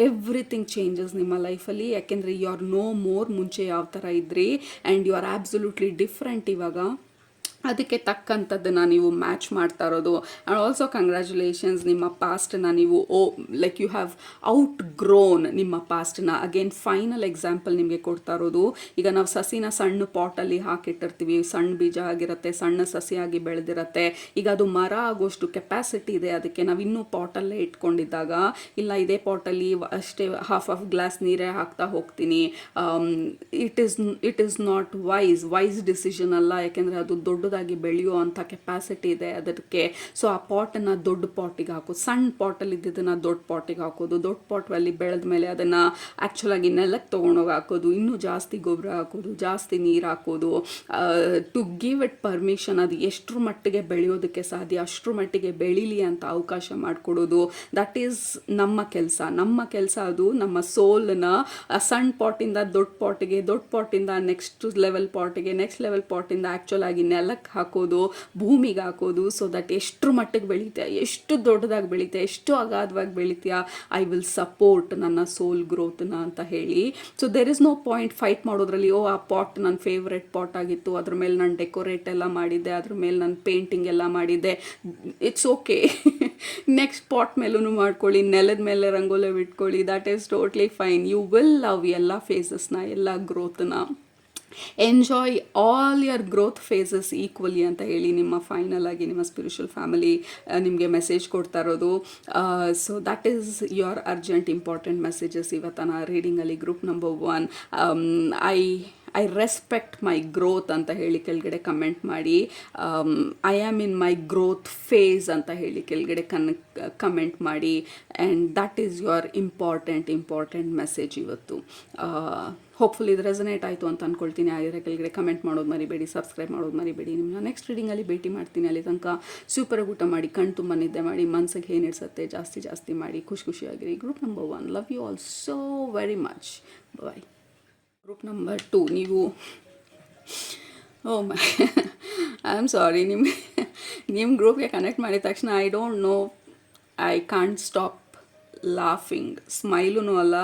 ಎವ್ರಿಥಿಂಗ್ ಚೇಂಜಸ್ ನಿಮ್ಮ ಲೈಫಲ್ಲಿ. ಯಾಕೆಂದರೆ ಯು ಆರ್ ನೋ ಮೋರ್ ಮುಂಚೆ ಯಾವ ಥರ ಇದ್ರಿ and you are absolutely different ಇವಾಗ. ಅದಕ್ಕೆ ತಕ್ಕಂಥದ್ದನ್ನು ನೀವು ಮ್ಯಾಚ್ ಮಾಡ್ತಾ ಇರೋದು. ಆ್ಯಂಡ್ ಆಲ್ಸೋ ಕಂಗ್ರ್ಯಾಚುಲೇಷನ್ಸ್, ನಿಮ್ಮ ಪಾಸ್ಟನ್ನ ನೀವು like you have outgrown ನಿಮ್ಮ ಪಾಸ್ಟನ್ನ. ಅಗೇನ್ ಫೈನಲ್ ಎಕ್ಸಾಂಪಲ್ ನಿಮಗೆ ಕೊಡ್ತಾ ಇರೋದು. ಈಗ ನಾವು ಸಸಿನ ಸಣ್ಣ ಪಾಟಲ್ಲಿ ಹಾಕಿಟ್ಟಿರ್ತೀವಿ, ಸಣ್ಣ ಬೀಜ ಆಗಿರುತ್ತೆ, ಸಣ್ಣ ಸಸಿಯಾಗಿ ಬೆಳೆದಿರುತ್ತೆ. ಈಗ ಅದು ಮರ ಆಗೋಷ್ಟು ಕೆಪಾಸಿಟಿ ಇದೆ, ಅದಕ್ಕೆ ನಾವು ಇನ್ನೂ ಪಾಟಲ್ಲೇ ಇಟ್ಕೊಂಡಿದ್ದಾಗ, ಇಲ್ಲ ಇದೇ ಪಾಟಲ್ಲಿ ಅಷ್ಟೇ ಹಾಫ್ ಗ್ಲಾಸ್ ನೀರೇ ಹಾಕ್ತಾ ಹೋಗ್ತೀನಿ, it is not wise decision ಅಲ್ಲ. ಯಾಕೆಂದರೆ ಅದು ದೊಡ್ಡದಾಗಿ ಬೆಳೆಯೋ ಅಂಥ ಕೆಪಾಸಿಟಿ ಇದೆ ಅದಕ್ಕೆ. ಸೊ ಆ ಪಾಟನ್ನು ದೊಡ್ಡ ಪಾಟಿಗೆ ಹಾಕೋದು, ಸಣ್ಣ ಪಾಟಲ್ಲಿ ಇದ್ದಿದ್ದನ್ನು ದೊಡ್ಡ ಪಾಟಿಗೆ ಹಾಕೋದು, ದೊಡ್ಡ ಪಾಟಲ್ಲಿ ಬೆಳೆದ ಮೇಲೆ ಅದನ್ನು ಆ್ಯಕ್ಚುಲಾಗಿ ನೆಲಕ್ಕೆ ತೊಗೊಂಡೋಗಿ ಹಾಕೋದು, ಇನ್ನೂ ಜಾಸ್ತಿ ಗೊಬ್ಬರ ಹಾಕೋದು, ಜಾಸ್ತಿ ನೀರು ಹಾಕೋದು, ಟು ಗಿವ್ ಇಟ್ ಪರ್ಮಿಷನ್. ಅದು ಎಷ್ಟರ ಮಟ್ಟಿಗೆ ಬೆಳೆಯೋದಕ್ಕೆ ಸಾಧ್ಯ ಅಷ್ಟರ ಮಟ್ಟಿಗೆ ಬೆಳೀಲಿ ಅಂತ ಅವಕಾಶ ಮಾಡಿಕೊಡೋದು. ದಟ್ ಈಸ್ ನಮ್ಮ ಕೆಲಸ. ಅದು ನಮ್ಮ ಸೋಲನ್ನ ಸಣ್ಣ ಪಾಟಿಂದ ದೊಡ್ಡ ಪಾಟಿಗೆ, ದೊಡ್ಡ ಪಾಟಿಂದ ನೆಕ್ಸ್ಟ್ ಲೆವೆಲ್ ಪಾಟಿಗೆ, ನೆಕ್ಸ್ಟ್ ಲೆವೆಲ್ ಪಾಟಿಂದ ಆ್ಯಕ್ಚುಲಾಗಿ ನೆಲಕ್ಕೆ ನೆಲಕ್ಕೆ ಹಾಕೋದು, ಭೂಮಿಗೆ ಹಾಕೋದು, ಸೊ ದಟ್ ಎಷ್ಟರ ಮಟ್ಟಿಗೆ ಬೆಳೀತೀಯ, ಎಷ್ಟು ದೊಡ್ಡದಾಗಿ ಬೆಳೀತೀಯ, ಎಷ್ಟು ಅಗಾಧವಾಗಿ ಬೆಳೀತೀಯ, ಐ ವಿಲ್ ಸಪೋರ್ಟ್ ನನ್ನ ಸೋಲ್ ಗ್ರೋತ್ನ ಅಂತ ಹೇಳಿ. So there is no point fight ಮಾಡೋದ್ರಲ್ಲಿ. ಆ ಪಾಟ್ ನನ್ನ ಫೇವ್ರೆಟ್ ಪಾಟ್ ಆಗಿತ್ತು, ಅದ್ರ ಮೇಲೆ ನಾನು ಡೆಕೋರೇಟ್ ಎಲ್ಲ ಮಾಡಿದ್ದೆ, ಅದ್ರ ಮೇಲೆ ನಾನು ಪೇಂಟಿಂಗ್ ಎಲ್ಲ ಮಾಡಿದ್ದೆ, ಇಟ್ಸ್ ಓಕೆ. ನೆಕ್ಸ್ಟ್ ಪಾಟ್ ಮೇಲೂ ಮಾಡ್ಕೊಳ್ಳಿ, ನೆಲದ ಮೇಲೆ ರಂಗೋಲಿ ಬಿಟ್ಕೊಳ್ಳಿ, that is totally fine. You will love ಎಲ್ಲ ಫೇಸಸ್ನ, ಎಲ್ಲ ಗ್ರೋತ್ನ. Enjoy all your growth phases equally ಅಂತ ಹೇಳಿ ನಿಮ್ಮ ಫೈನಲ್ ಆಗಿ ನಿಮ್ಮ ಸ್ಪಿರಿಚುವಲ್ ಫ್ಯಾಮಿಲಿ ನಿಮಗೆ ಮೆಸೇಜ್ ಕೊಡ್ತಾ ಇರೋದು. So that is your urgent important messages ಇವತ್ತಿನ ರೀಡಿಂಗಲ್ಲಿ. Group number 1, I respect my growth ಅಂತ ಹೇಳಿ ಕೆಳಗಡೆ ಕಮೆಂಟ್ ಮಾಡಿ. I am in my growth phase ಅಂತ ಹೇಳಿ ಕೆಳಗಡೆ ಕಮೆಂಟ್ ಮಾಡಿ. And that is your important message ಇವತ್ತು. ಹೋಪ್ಫುಲಿ ಇದು ರೆಸನೇಟ್ ಆಯಿತು ಅಂತ ಅಂದ್ಕೊಳ್ತೀನಿ. ಆಗಿರೋ ಕೆಳಗಡೆ ಕಮೆಂಟ್ ಮಾಡೋದು ಮರಿಬೇಡಿ, ಸಬ್ಸ್ಕ್ರೈಬ್ ಮಾಡೋದು ಮರಿಬೇಡಿ. ನಿಮ್ಮನ್ನ ನೆಕ್ಸ್ಟ್ ರೀಡಿಂಗಲ್ಲಿ ಭೇಟಿ ಮಾಡ್ತೀನಿ. ಅಲ್ಲಿ ತನಕ ಸೂಪರಾಗಿ ಊಟ ಮಾಡಿ, ಕಣ್ ತುಂಬ ನಿದ್ದೆ ಮಾಡಿ, ಮನಸ್ಸಿಗೆ ಏನು ಇಡ್ಸತ್ತೆ ಜಾಸ್ತಿ ಮಾಡಿ, ಖುಷಿಯಾಗಿರಿ. Group number 1, love you all so very much. Bye. Group number 2, ನೀವು ಮೈ ಐ ಆಮ್ ಸಾರಿ, ನಿಮ್ಮ ಗ್ರೂಪ್ಗೆ ಕನೆಕ್ಟ್ ಮಾಡಿದ ತಕ್ಷಣ I don't know, I can't stop laughing. ಸ್ಮೈಲೂ ಅಲ್ಲ,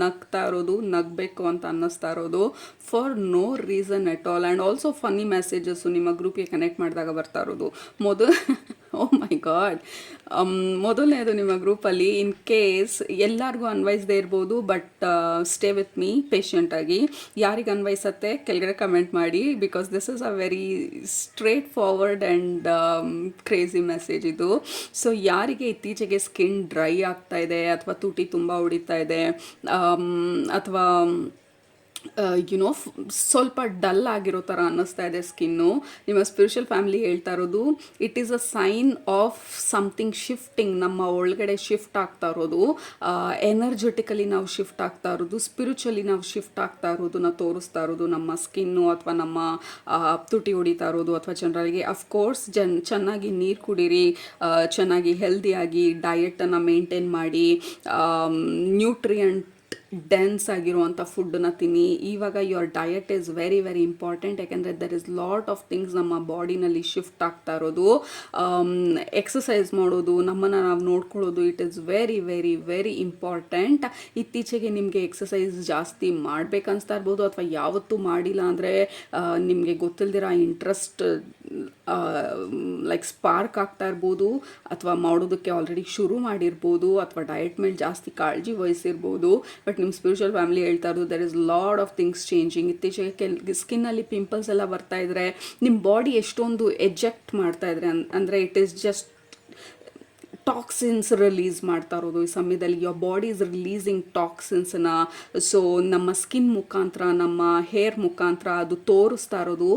ನಗ್ತಾ ಇರೋದು, ನಗಬೇಕು ಅಂತ ಅನ್ನಿಸ್ತಾ ಇರೋದು for no reason at all. And also funny messages ನಿಮ್ಮ ಗ್ರೂಪಿಗೆ ಕನೆಕ್ಟ್ ಮಾಡಿದಾಗ ಬರ್ತಾ ಇರೋದು. ಓ ಮೈ ಗಾಡ್, ಮೊದಲನೇದು ನಿಮ್ಮ ಗ್ರೂಪಲ್ಲಿ ಇನ್ ಕೇಸ್ ಎಲ್ಲರಿಗೂ ಅನ್ವಯಿಸದೇ ಇರ್ಬೋದು, ಬಟ್ ಸ್ಟೇ ವಿತ್ ಮೀ ಪೇಷಂಟಾಗಿ. ಯಾರಿಗೆ ಅನ್ವಯಿಸತ್ತೆ ಕೆಳಗಡೆ ಕಮೆಂಟ್ ಮಾಡಿ, because this is a very straight forward and crazy message ಇದು. ಸೊ ಯಾರಿಗೆ ಇತ್ತೀಚೆಗೆ ಸ್ಕಿನ್ ಡ್ರೈ ಆಗ್ತಾ ಇದೆ, ಅಥವಾ ತುಟಿ ತುಂಬ ಹೊಡಿತಾ ಇದೆ, ಅಥವಾ ಯುನೋ ಸ್ವಲ್ಪ ಡಲ್ ಆಗಿರೋ ಥರ ಅನ್ನಿಸ್ತಾ ಇದೆ ಸ್ಕಿನ್ನು, ನಿಮ್ಮ ಸ್ಪಿರಿಚುವಲ್ ಫ್ಯಾಮಿಲಿ ಹೇಳ್ತಾ ಇರೋದು it is a sign of something shifting. ನಮ್ಮ ಒಳಗಡೆ ಶಿಫ್ಟ್ ಆಗ್ತಾ ಇರೋದು, ಎನರ್ಜೆಟಿಕಲಿ ನಾವು ಶಿಫ್ಟ್ ಆಗ್ತಾ ಇರೋದು, ಸ್ಪಿರಿಚುವಲಿ ನಾವು ಶಿಫ್ಟ್ ಆಗ್ತಾ ಇರೋದನ್ನ ತೋರಿಸ್ತಾ ಇರೋದು ನಮ್ಮ ಸ್ಕಿನ್ನು, ಅಥವಾ ನಮ್ಮ ತುಟಿ ಹೊಡಿತಾ ಇರೋದು, ಅಥವಾ ಜನರಲ್ಗೆ. ಅಫ್ಕೋರ್ಸ್ ಚೆನ್ನಾಗಿ ನೀರು ಕುಡೀರಿ, ಚೆನ್ನಾಗಿ ಹೆಲ್ದಿಯಾಗಿ ಡಯಟನ್ನು ಮೇಂಟೈನ್ ಮಾಡಿ, ನ್ಯೂಟ್ರಿಯೆಂಟ್ ಡೆನ್ಸ್ ಆಗಿರುವಂಥ ಫುಡ್ಡನ್ನ ತಿನ್ನಿ. ಇವಾಗ your diet is very important. ಯಾಕೆಂದರೆ there is lot of things ನಮ್ಮ ಬಾಡಿನಲ್ಲಿ ಶಿಫ್ಟ್ ಆಗ್ತಾ ಇರೋದು. ಎಕ್ಸಸೈಸ್ ಮಾಡೋದು, ನಮ್ಮನ್ನು ನಾವು ನೋಡ್ಕೊಳ್ಳೋದು, ಇಟ್ ಈಸ್ ವೆರಿ ಇಂಪಾರ್ಟೆಂಟ್. ಇತ್ತೀಚೆಗೆ ನಿಮಗೆ ಎಕ್ಸಸೈಸ್ ಜಾಸ್ತಿ ಮಾಡ್ಬೇಕನ್ನಿಸ್ತಾ ಇರ್ಬೋದು, ಅಥವಾ ಯಾವತ್ತೂ ಮಾಡಿಲ್ಲ ಅಂದರೆ ನಿಮಗೆ ಗೊತ್ತಿಲ್ದಿರೋ ಇಂಟ್ರೆಸ್ಟ್ ಲೈಕ್ ಸ್ಪಾರ್ಕ್ ಆಗ್ತಾ ಇರ್ಬೋದು, ಅಥವಾ ಮಾಡೋದಕ್ಕೆ ಆಲ್ರೆಡಿ ಶುರು ಮಾಡಿರ್ಬೋದು, ಅಥವಾ ಡಯಟ್ ಮೇಲೆ ಜಾಸ್ತಿ ಕಾಳಜಿ ವಹಿಸಿರ್ಬೋದು. ಬಟ್ ನಿಮ್ಮ ಸ್ಪಿರಿಚುವಲ್ ಫ್ಯಾಮಿಲಿ ಹೇಳ್ತಾ ಇರೋದು there is lot of things changing. ಇತ್ತೀಚೆಗೆ ಸ್ಕಿನ್ನಲ್ಲಿ ಪಿಂಪಲ್ಸ್ ಎಲ್ಲ ಬರ್ತಾ ಇದ್ರೆ, ನಿಮ್ಮ ಬಾಡಿ ಎಷ್ಟೊಂದು ಎಜೆಕ್ಟ್ ಮಾಡ್ತಾ ಇದ್ರೆ ಅಂದರೆ it is just toxins release ಮಾಡ್ತಾ ಇರೋದು ಈ ಸಮಯದಲ್ಲಿ. ಯುವರ್ ಬಾಡಿ ಇಸ್ ರಿಲೀಸಿಂಗ್ ಟಾಕ್ಸಿನ್ಸ್ನ. ಸೊ ನಮ್ಮ ಸ್ಕಿನ್ ಮುಖಾಂತರ, ನಮ್ಮ ಹೇರ್ ಮುಖಾಂತರ ಅದು ತೋರಿಸ್ತಾ ಇರೋದು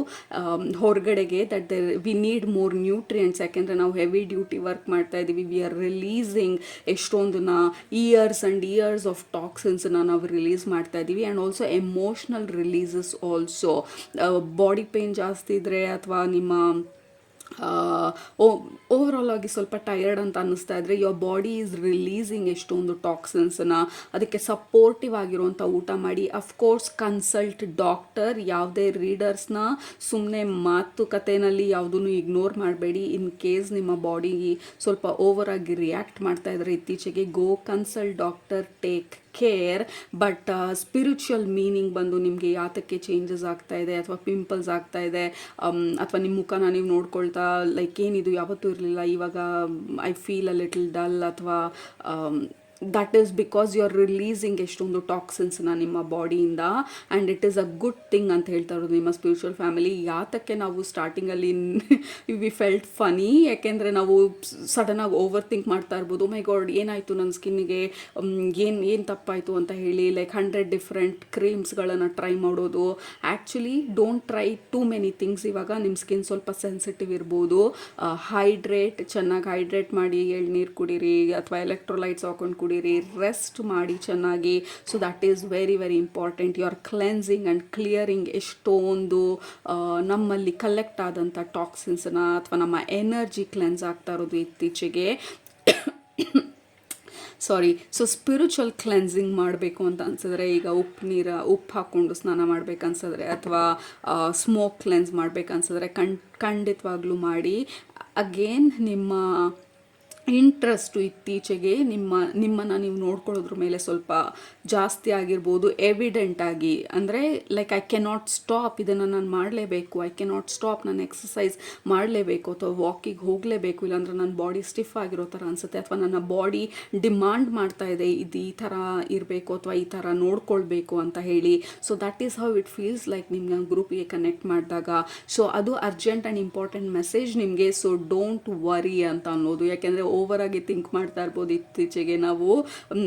ಹೊರಗಡೆಗೆ that we need more nutrients. ಯಾಕೆಂದರೆ ನಾವು ಹೆವಿ ಡ್ಯೂಟಿ ವರ್ಕ್ ಮಾಡ್ತಾ ಇದ್ದೀವಿ, ವಿ ಆರ್ ರಿಲೀಸಿಂಗ್ ಎಷ್ಟೊಂದನ್ನ ಇಯರ್ಸ್ ಆಫ್ ಟಾಕ್ಸಿನ್ಸ್ನ ನಾವು ರಿಲೀಸ್ ಮಾಡ್ತಾ ಇದ್ದೀವಿ. And also emotional releases also. Body pain ಜಾಸ್ತಿ ಇದ್ದರೆ, ಅಥವಾ ನಿಮ್ಮ ಓವರಾಲ್ ಆಗಿ ಸ್ವಲ್ಪ ಟಯರ್ಡ್ ಅಂತ ಅನ್ನಿಸ್ತಾ ಇದ್ರೆ, ಯುವರ್ ಬಾಡಿ ಈಸ್ ರಿಲೀಸಿಂಗ್ ಎಷ್ಟೊಂದು ಟಾಕ್ಸಿನ್ಸ್ನ. ಅದಕ್ಕೆ ಸಪೋರ್ಟಿವ್ ಆಗಿರುವಂಥ ಊಟ ಮಾಡಿ. Of course consult doctor. ಯಾವುದೇ ರೀಡರ್ಸ್ನ ಸುಮ್ಮನೆ ಮಾತುಕತೆಯಲ್ಲಿ ಯಾವುದನ್ನು ಇಗ್ನೋರ್ ಮಾಡಬೇಡಿ. ಇನ್ ಕೇಸ್ ನಿಮ್ಮ ಬಾಡಿ ಸ್ವಲ್ಪ ಓವರ್ ಆಗಿ ರಿಯಾಕ್ಟ್ ಮಾಡ್ತಾ ಇದ್ರೆ ಇತ್ತೀಚೆಗೆ, go consult doctor, take care. But spiritual meaning ಬಂದು ನಿಮಗೆ ಯಾತಕ್ಕೆ ಚೇಂಜಸ್ ಆಗ್ತಾ ಇದೆ, ಅಥವಾ ಪಿಂಪಲ್ಸ್ ಆಗ್ತಾ ಇದೆ, ಅಥವಾ ನಿಮ್ಮ ಮುಖನ ನೀವು ನೋಡ್ಕೊಳ್ತಾ ಲೈಕ್ ಏನಿದು ಯಾವತ್ತೂ ಇರಲಿಲ್ಲ, ಇವಾಗ I feel a little dull, ಅಥವಾ that is because you are releasing ಎಷ್ಟೊಂದು ಟಾಕ್ಸಿನ್ಸ್ನ ನಿಮ್ಮ ಬಾಡಿಯಿಂದ. And it is a good thing ಅಂತ ಹೇಳ್ತಾ ಇರೋದು ನಿಮ್ಮ ಸ್ಪಿರಿಚುವಲ್ ಫ್ಯಾಮಿಲಿ. ಯಾತಕ್ಕೆ ನಾವು ಸ್ಟಾರ್ಟಿಂಗಲ್ಲಿ ವಿ ಫೆಲ್ಟ್ ಫನಿ, ಯಾಕೆಂದರೆ ನಾವು ಸಡನ್ನಾಗಿ ಓವರ್ ಥಿಂಕ್ ಮಾಡ್ತಾ ಇರ್ಬೋದು, ಮೈ ಗಾಡ್ ಏನಾಯಿತು ನನ್ನ ಸ್ಕಿನ್ನಿಗೆ, ಏನು ತಪ್ಪಾಯಿತು ಅಂತ ಹೇಳಿ ಲೈಕ್ 100 ಡಿಫ್ರೆಂಟ್ ಕ್ರೀಮ್ಸ್ಗಳನ್ನು ಟ್ರೈ ಮಾಡೋದು. Actually don't try too many things. ಇವಾಗ ನಿಮ್ಮ ಸ್ಕಿನ್ ಸ್ವಲ್ಪ ಸೆನ್ಸಿಟಿವ್ ಇರ್ಬೋದು. ಹೈಡ್ರೇಟ್, ಚೆನ್ನಾಗಿ ಹೈಡ್ರೇಟ್ ಮಾಡಿ, ಎಳ್ನೀರು ಕುಡೀರಿ, ಅಥವಾ ಎಲೆಕ್ಟ್ರೋಲೈಟ್ಸ್ ಹಾಕೊಂಡು ಕುಡೀರಿ, ರೆಸ್ಟ್ ಮಾಡಿ ಚೆನ್ನಾಗಿ. So that is very important. You are cleansing and clearing ಎಷ್ಟೊಂದು ನಮ್ಮಲ್ಲಿ ಕಲೆಕ್ಟ್ ಆದಂಥ ಟಾಕ್ಸಿನ್ಸ್ನ, ಅಥವಾ ನಮ್ಮ ಎನರ್ಜಿ ಕ್ಲೆನ್ಸ್ ಆಗ್ತಾ ಇರೋದು ಇತ್ತೀಚೆಗೆ. ಸೊ ಸ್ಪಿರಿಚುವಲ್ ಕ್ಲೆನ್ಸಿಂಗ್ ಮಾಡಬೇಕು ಅಂತ ಅನ್ಸಿದ್ರೆ, ಈಗ ಉಪ್ಪು ಹಾಕ್ಕೊಂಡು ಸ್ನಾನ ಮಾಡ್ಬೇಕನ್ಸಿದ್ರೆ ಅಥವಾ ಸ್ಮೋಕ್ ಕ್ಲೆನ್ಸ್ ಮಾಡ್ಬೇಕನ್ಸಿದ್ರೆ ಖಂಡಿತವಾಗ್ಲೂ ಮಾಡಿ. ಅಗೇನ್ ನಿಮ್ಮ ಇಂಟ್ರೆಸ್ಟು ಇತ್ತೀಚೆಗೆ ನಿಮ್ಮನ್ನು ನೀವು ನೋಡ್ಕೊಳ್ಳೋದ್ರ ಮೇಲೆ ಸ್ವಲ್ಪ ಜಾಸ್ತಿ ಆಗಿರ್ಬೋದು, ಎವಿಡೆಂಟ್ ಆಗಿ. ಅಂದರೆ ಲೈಕ್ ಐ ಕೆನಾಟ್ ಸ್ಟಾಪ್, ಇದನ್ನು ನಾನು ಮಾಡಲೇಬೇಕು, ಐ ಕೆನಾಟ್ ಸ್ಟಾಪ್, ನಾನು ಎಕ್ಸಸೈಸ್ ಮಾಡಲೇಬೇಕು ಅಥವಾ ವಾಕಿಗೆ ಹೋಗಲೇಬೇಕು, ಇಲ್ಲಾಂದ್ರೆ ನನ್ನ ಬಾಡಿ ಸ್ಟಿಫ್ ಆಗಿರೋ ಥರ ಅನಿಸುತ್ತೆ, ಅಥವಾ ನನ್ನ ಬಾಡಿ ಡಿಮಾಂಡ್ ಮಾಡ್ತಾ ಇದೆ ಇದು ಈ ಥರ ಇರಬೇಕು ಅಥವಾ ಈ ಥರ ನೋಡ್ಕೊಳ್ಬೇಕು ಅಂತ ಹೇಳಿ. So that is how it feels like ನಿಮ್ಮ ಗ್ರೂಪಿಗೆ ಕನೆಕ್ಟ್ ಮಾಡಿದಾಗ. ಸೊ ಅದು ಅರ್ಜೆಂಟ್ ಆ್ಯಂಡ್ ಇಂಪಾರ್ಟೆಂಟ್ ಮೆಸೇಜ್ ನಿಮಗೆ. ಸೊ ಡೋಂಟ್ ವರಿ ಅಂತ ಅನ್ನೋದು, ಯಾಕೆಂದರೆ ಓವರ್ ಆಗಿ ಥಿಂಕ್ ಮಾಡ್ತಾ ಇರ್ಬೋದು ಇತ್ತೀಚೆಗೆ ನಾವು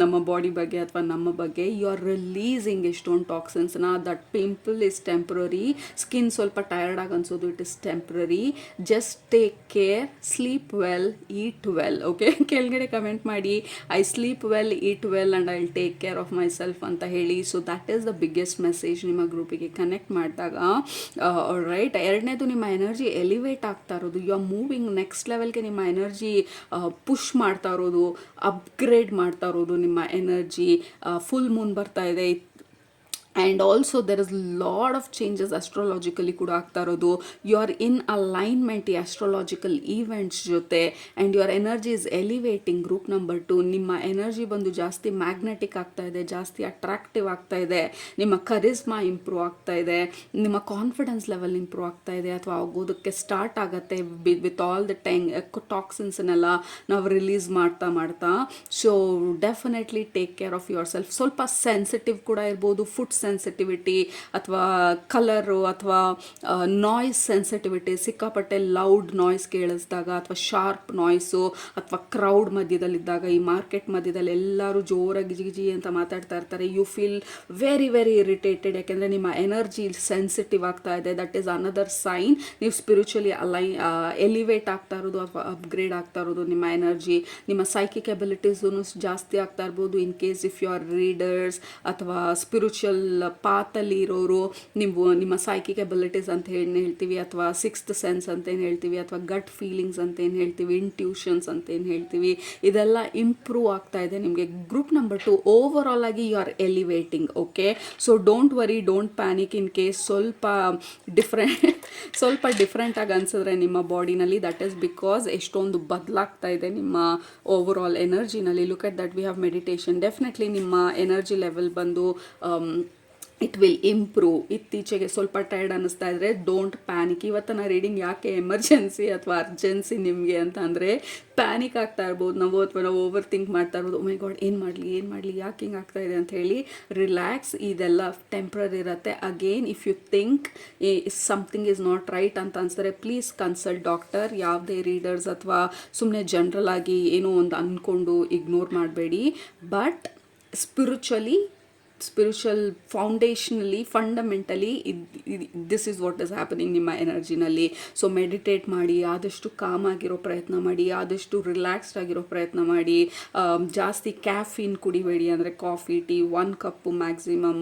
ನಮ್ಮ ಬಾಡಿ ಬಗ್ಗೆ ಅಥವಾ ನಮ್ಮ ಬಗ್ಗೆ. ಯು ಆರ್ ರಿಲೀಸಿಂಗ್ ಎಷ್ಟೊಂದು ಟಾಕ್ಸಿನ್ಸ್ನ. That pimple is temporary, skin ಸ್ವಲ್ಪ ಟಯರ್ಡ್ ಆಗಿ ಅನ್ಸೋದು, it is temporary. Just take care, sleep well, eat well. Okay, ಕೆಳಗಡೆ ಕಮೆಂಟ್ ಮಾಡಿ I sleep well, eat well and I will take care of myself ಅಂತ ಹೇಳಿ. So that is the biggest message ನಿಮ್ಮ ಗ್ರೂಪಿಗೆ ಕನೆಕ್ಟ್ ಮಾಡಿದಾಗ. ರೈಟ್, ಎರಡನೇದು ನಿಮ್ಮ ಎನರ್ಜಿ ಎಲಿವೇಟ್ ಆಗ್ತಾ ಇರೋದು. ಯು ಆರ್ ಮೂವಿಂಗ್ ನೆಕ್ಸ್ಟ್ ಲೆವೆಲ್ಗೆ. ನಿಮ್ಮ ಎನರ್ಜಿ ಪುಷ್ ಮಾಡ್ತಾ ಇರೋದು, ಅಪ್ಗ್ರೇಡ್ ಮಾಡ್ತಾ ಇರೋದು ನಿಮ್ಮ ಎನರ್ಜಿ. ಫುಲ್ ಮೂನ್ ಬರ್ತಾ ಇದೆ, and also there is lot of changes astrologically ಕೂಡ ಆಗ್ತಾ ಇರೋದು. ಯು ಆರ್ ಇನ್ ಅಲೈನ್ಮೆಂಟ್ ಈ ಅಸ್ಟ್ರಾಲಾಜಿಕಲ್ ಈವೆಂಟ್ಸ್ ಜೊತೆ, and your energy is elevating. Group number 2, ನಿಮ್ಮ ಎನರ್ಜಿ ಬಂದು ಜಾಸ್ತಿ ಮ್ಯಾಗ್ನೆಟಿಕ್ ಆಗ್ತಾ ಇದೆ, ಜಾಸ್ತಿ ಅಟ್ರಾಕ್ಟಿವ್ ಆಗ್ತಾ ಇದೆ, ನಿಮ್ಮ ಕರಿಸ್ಮಾ ಇಂಪ್ರೂವ್ ಆಗ್ತಾ ಇದೆ, ನಿಮ್ಮ ಕಾನ್ಫಿಡೆನ್ಸ್ ಲೆವೆಲ್ ಇಂಪ್ರೂವ್ ಆಗ್ತಾ ಇದೆ ಅಥವಾ ಆಗೋದಕ್ಕೆ ಸ್ಟಾರ್ಟ್ ಆಗುತ್ತೆ ವಿತ್ ಆಲ್ ದ ಟಾಕ್ಸಿನ್ಸ್ನೆಲ್ಲ ನಾವು ರಿಲೀಸ್ ಮಾಡ್ತಾ. So definitely take care of yourself. ಸ್ವಲ್ಪ ಸೆನ್ಸಿಟಿವ್ ಕೂಡ ಇರ್ಬೋದು, ಫುಡ್ ಸೆನ್ಸಿಟಿವಿಟಿ ಅಥವಾ ಕಲರು ಅಥವಾ ನಾಯ್ಸ್ ಸೆನ್ಸಿಟಿವಿಟಿ, ಸಿಕ್ಕಾಪಟ್ಟೆ ಲೌಡ್ ನಾಯ್ಸ್ ಕೇಳಿಸಿದಾಗ ಅಥವಾ ಶಾರ್ಪ್ ನಾಯ್ಸು ಅಥವಾ ಕ್ರೌಡ್ ಮಧ್ಯದಲ್ಲಿದ್ದಾಗ, ಈ ಮಾರ್ಕೆಟ್ ಮಧ್ಯದಲ್ಲಿ ಎಲ್ಲರೂ ಜೋರಾಗಿ ಗಿಜಿ ಅಂತ ಮಾತಾಡ್ತಾ ಇರ್ತಾರೆ, you feel very very irritated, ಯಾಕೆಂದರೆ ನಿಮ್ಮ ಎನರ್ಜಿ ಸೆನ್ಸಿಟಿವ್ ಆಗ್ತಾ ಇದೆ. ದಟ್ ಈಸ್ ಅನದರ್ ಸೈನ್ ನೀವು ಸ್ಪಿರಿಚುವಲಿ ಎಲಿವೇಟ್ ಆಗ್ತಾ ಇರೋದು ಅಥವಾ ಅಪ್ಗ್ರೇಡ್ ಆಗ್ತಾ ಇರೋದು. ನಿಮ್ಮ ಎನರ್ಜಿ, ನಿಮ್ಮ ಸೈಕಿಕ್ ಎಬಿಲಿಟೀಸೂ ಜಾಸ್ತಿ ಆಗ್ತಾ ಇರ್ಬೋದು. In case if you are readers ಅಥವಾ ಸ್ಪಿರಿಚುವಲ್ ಪಾತಲ್ಲಿ ಇರೋರು, ನೀವು ನಿಮ್ಮ ಸೈಕಿಕ್ ಎಬಿಲಿಟೀಸ್ ಅಂತ ಹೇಳ್ತೀವಿ, ಅಥವಾ ಸಿಕ್ಸ್ತ್ ಸೆನ್ಸ್ ಅಂತ ಏನು ಹೇಳ್ತೀವಿ, ಅಥವಾ ಗಟ್ ಫೀಲಿಂಗ್ಸ್ ಅಂತ ಏನು ಹೇಳ್ತೀವಿ, ಇಂಟ್ಯೂಷನ್ಸ್ ಅಂತ ಏನು ಹೇಳ್ತೀವಿ, ಇದೆಲ್ಲ ಇಂಪ್ರೂವ್ ಆಗ್ತಾ ಇದೆ ನಿಮಗೆ. ಗ್ರೂಪ್ ನಂಬರ್ 2 ಓವರ್ ಆಲ್ ಆಗಿ you are elevating. Okay, so don't worry, don't panic. In case ಸ್ವಲ್ಪ ಡಿಫ್ರೆಂಟ್ ಆಗಿ ಅನ್ಸಿದ್ರೆ ನಿಮ್ಮ ಬಾಡಿನಲ್ಲಿ, ದಟ್ ಈಸ್ ಬಿಕಾಸ್ ಎಷ್ಟೊಂದು ಬದಲಾಗ್ತಾ ಇದೆ ನಿಮ್ಮ ಓವರ್ ಆಲ್ ಎನರ್ಜಿನಲ್ಲಿ. Look at that, we have meditation. Definitely ನಿಮ್ಮ ಎನರ್ಜಿ ಲೆವೆಲ್ ಬಂದು ಇಟ್ ವಿಲ್ ಇಂಪ್ರೂವ್. ಇತ್ತೀಚೆಗೆ ಸ್ವಲ್ಪ ಟೈರ್ಡ್ ಅನ್ನಿಸ್ತಾ ಇದ್ರೆ ಡೋಂಟ್ ಪ್ಯಾನಿಕ್. ಇವತ್ತಿನ ರೀಡಿಂಗ್ ಯಾಕೆ ಎಮರ್ಜೆನ್ಸಿ ಅಥವಾ ಅರ್ಜೆನ್ಸಿ ನಿಮಗೆ ಅಂತ ಅಂದರೆ, ಪ್ಯಾನಿಕ್ ಆಗ್ತಾ ಇರ್ಬೋದು ನಾವು, ಅಥವಾ ನಾವು ಓವರ್ ಥಿಂಕ್ ಮಾಡ್ತಾ ಇರ್ಬೋದು, ಓ ಮೈ ಗಾಡ್ ಏನು ಮಾಡಲಿ ಯಾಕೆ ಹಿಂಗೆ ಆಗ್ತಾ ಇದೆ ಅಂತ ಹೇಳಿ. ರಿಲ್ಯಾಕ್ಸ್, ಇದೆಲ್ಲ ಟೆಂಪ್ರರಿ ಇರುತ್ತೆ. Again if you think something is not right ಅಂತ ಅನ್ಸಿದ್ರೆ ಪ್ಲೀಸ್ ಕನ್ಸಲ್ಟ್ ಡಾಕ್ಟರ್. ಯಾವುದೇ ರೀಡರ್ಸ್ ಅಥವಾ ಸುಮ್ಮನೆ ಜನರಲ್ ಆಗಿ ಏನೋ ಒಂದು ಅಂದ್ಕೊಂಡು ಇಗ್ನೋರ್ ಮಾಡಬೇಡಿ. But spiritual fundamentally this is what is happening ನಿಮ್ಮ ಎನರ್ಜಿನಲ್ಲಿ. ಸೊ ಮೆಡಿಟೇಟ್ ಮಾಡಿ, ಆದಷ್ಟು ಕಾಮ್ ಆಗಿರೋ ಪ್ರಯತ್ನ ಮಾಡಿ, ಆದಷ್ಟು ರಿಲ್ಯಾಕ್ಸ್ಡ್ ಆಗಿರೋ ಪ್ರಯತ್ನ ಮಾಡಿ. ಜಾಸ್ತಿ ಕ್ಯಾಫೀನ್ ಕುಡಿಬೇಡಿ, ಅಂದರೆ coffee, tea 1 cup maximum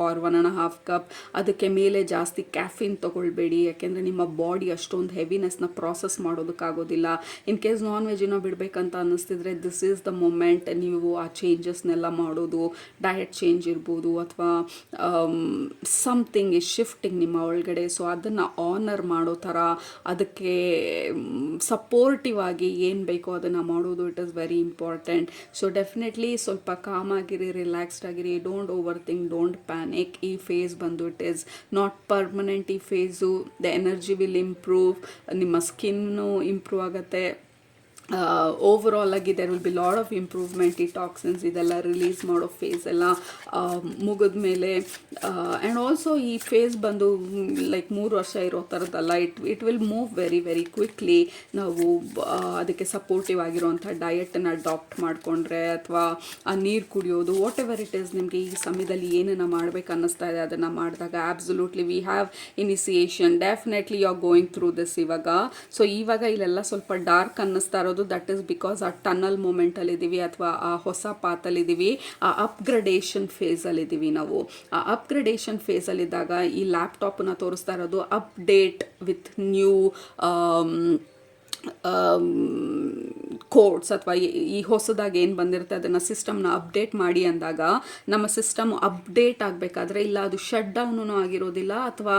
or 1.5 cup, ಅದಕ್ಕೆ ಮೇಲೆ ಜಾಸ್ತಿ ಕ್ಯಾಫೀನ್ ತೊಗೊಳ್ಬೇಡಿ, ಯಾಕೆಂದರೆ ನಿಮ್ಮ ಬಾಡಿ ಅಷ್ಟೊಂದು ಹೆವಿನೆಸ್ನ ಪ್ರಾಸೆಸ್ ಮಾಡೋದಕ್ಕಾಗೋದಿಲ್ಲ. ಇನ್ ಕೇಸ್ ನಾನ್ ವೆಜ್ಜಿನ ಬಿಡಬೇಕಂತ ಅನ್ನಿಸ್ತಿದ್ರೆ ದಿಸ್ ಈಸ್ ದ ಮೊಮೆಂಟ್ ನೀವು ಆ ಚೇಂಜಸ್ನೆಲ್ಲ ಮಾಡೋದು. ಡಯಟ್ ಚೇಂಜ್ ಇರ್ಬೋದು ಅಥವಾ ಸಮಥಿಂಗ್ ಇಸ್ ಶಿಫ್ಟಿಂಗ್ ನಿಮ್ಮ ಒಳಗಡೆ. ಸೊ ಅದನ್ನು ಆನರ್ ಮಾಡೋ ಥರ, ಅದಕ್ಕೆ ಸಪೋರ್ಟಿವ್ ಆಗಿ ಏನು ಬೇಕೋ ಅದನ್ನು ಮಾಡೋದು, it is very important. So definitely ಸ್ವಲ್ಪ ಕಾಮ್ ಆಗಿರಿ, ರಿಲ್ಯಾಕ್ಸ್ಡ್ ಆಗಿರಿ, don't over think, don't panic. ಈ ಫೇಸ್ ಬಂದು ಇಟ್ ಈಸ್ ನಾಟ್ ಪರ್ಮನೆಂಟ್. ಈ phase the energy will improve, ನಿಮ್ಮ ಸ್ಕಿನ್ನು ಇಂಪ್ರೂವ್ ಆಗುತ್ತೆ. ಓವರ್ ಆಲ್ ಆಗಿ there will be lot of improvement. ಈ ಟಾಕ್ಸಿನ್ಸ್ ಇದೆಲ್ಲ ರಿಲೀಸ್ ಮಾಡೋ ಫೇಸ್ ಎಲ್ಲ ಮುಗಿದ ಮೇಲೆ. ಆ್ಯಂಡ್ ಆಲ್ಸೋ ಈ ಫೇಸ್ ಬಂದು ಲೈಕ್ 3 ವರ್ಷ ಇರೋ ಥರದ್ದಲ್ಲ, it will move very very quickly. ನಾವು ಅದಕ್ಕೆ ಸಪೋರ್ಟಿವ್ ಆಗಿರೋವಂಥ ಡಯಟನ್ನು ಅಡಾಪ್ಟ್ ಮಾಡಿಕೊಂಡ್ರೆ ಅಥವಾ ಆ ನೀರು ಕುಡಿಯೋದು, ವಾಟ್ ಎವರ್ ಇಟ್ ಈಸ್, ನಿಮಗೆ ಈ ಸಮಯದಲ್ಲಿ ಏನನ್ನು ಮಾಡಬೇಕು ಅನ್ನಿಸ್ತಾ ಇದೆ ಅದನ್ನು ಮಾಡಿದಾಗ absolutely we have initiation. Definitely you are going through this ಇವಾಗ. ಸೊ ಇವಾಗ ಇಲ್ಲೆಲ್ಲ ಸ್ವಲ್ಪ ಡಾರ್ಕ್ ಅನ್ನಿಸ್ತಾ ಇರೋದು, ದಟ್ ಈಸ್ ಬಿಕಾಸ್ ಆ ಟನಲ್ ಮೂಮೆಂಟಲ್ಲಿದ್ದೀವಿ ಅಥವಾ ಆ ಹೊಸ ಪಾತಲ್ಲಿದ್ದೀವಿ, ಆ ಅಪ್ಗ್ರೇಡೇಷನ್ ಫೇಸಲ್ಲಿದ್ದೀವಿ ನಾವು. ಆ ಅಪ್ಗ್ರೇಡೇಷನ್ ಫೇಸಲ್ಲಿದ್ದಾಗ ಈ ಲ್ಯಾಪ್ಟಾಪನ್ನ ತೋರಿಸ್ತಾ ಇರೋದು ಅಪ್ಡೇಟ್ ವಿತ್ ನ್ಯೂ ಕೋಡ್ಸ್ ಅಥವಾ ಈ ಹೊಸದಾಗಿ ಏನು ಬಂದಿರುತ್ತೆ ಅದನ್ನು ಸಿಸ್ಟಮ್ನ ಅಪ್ಡೇಟ್ ಮಾಡಿ ಅಂದಾಗ ನಮ್ಮ ಸಿಸ್ಟಮ್ ಅಪ್ಡೇಟ್ ಆಗಬೇಕಾದ್ರೆ ಇಲ್ಲ ಅದು ಶಟ್ ಡೌನು ಆಗಿರೋದಿಲ್ಲ ಅಥವಾ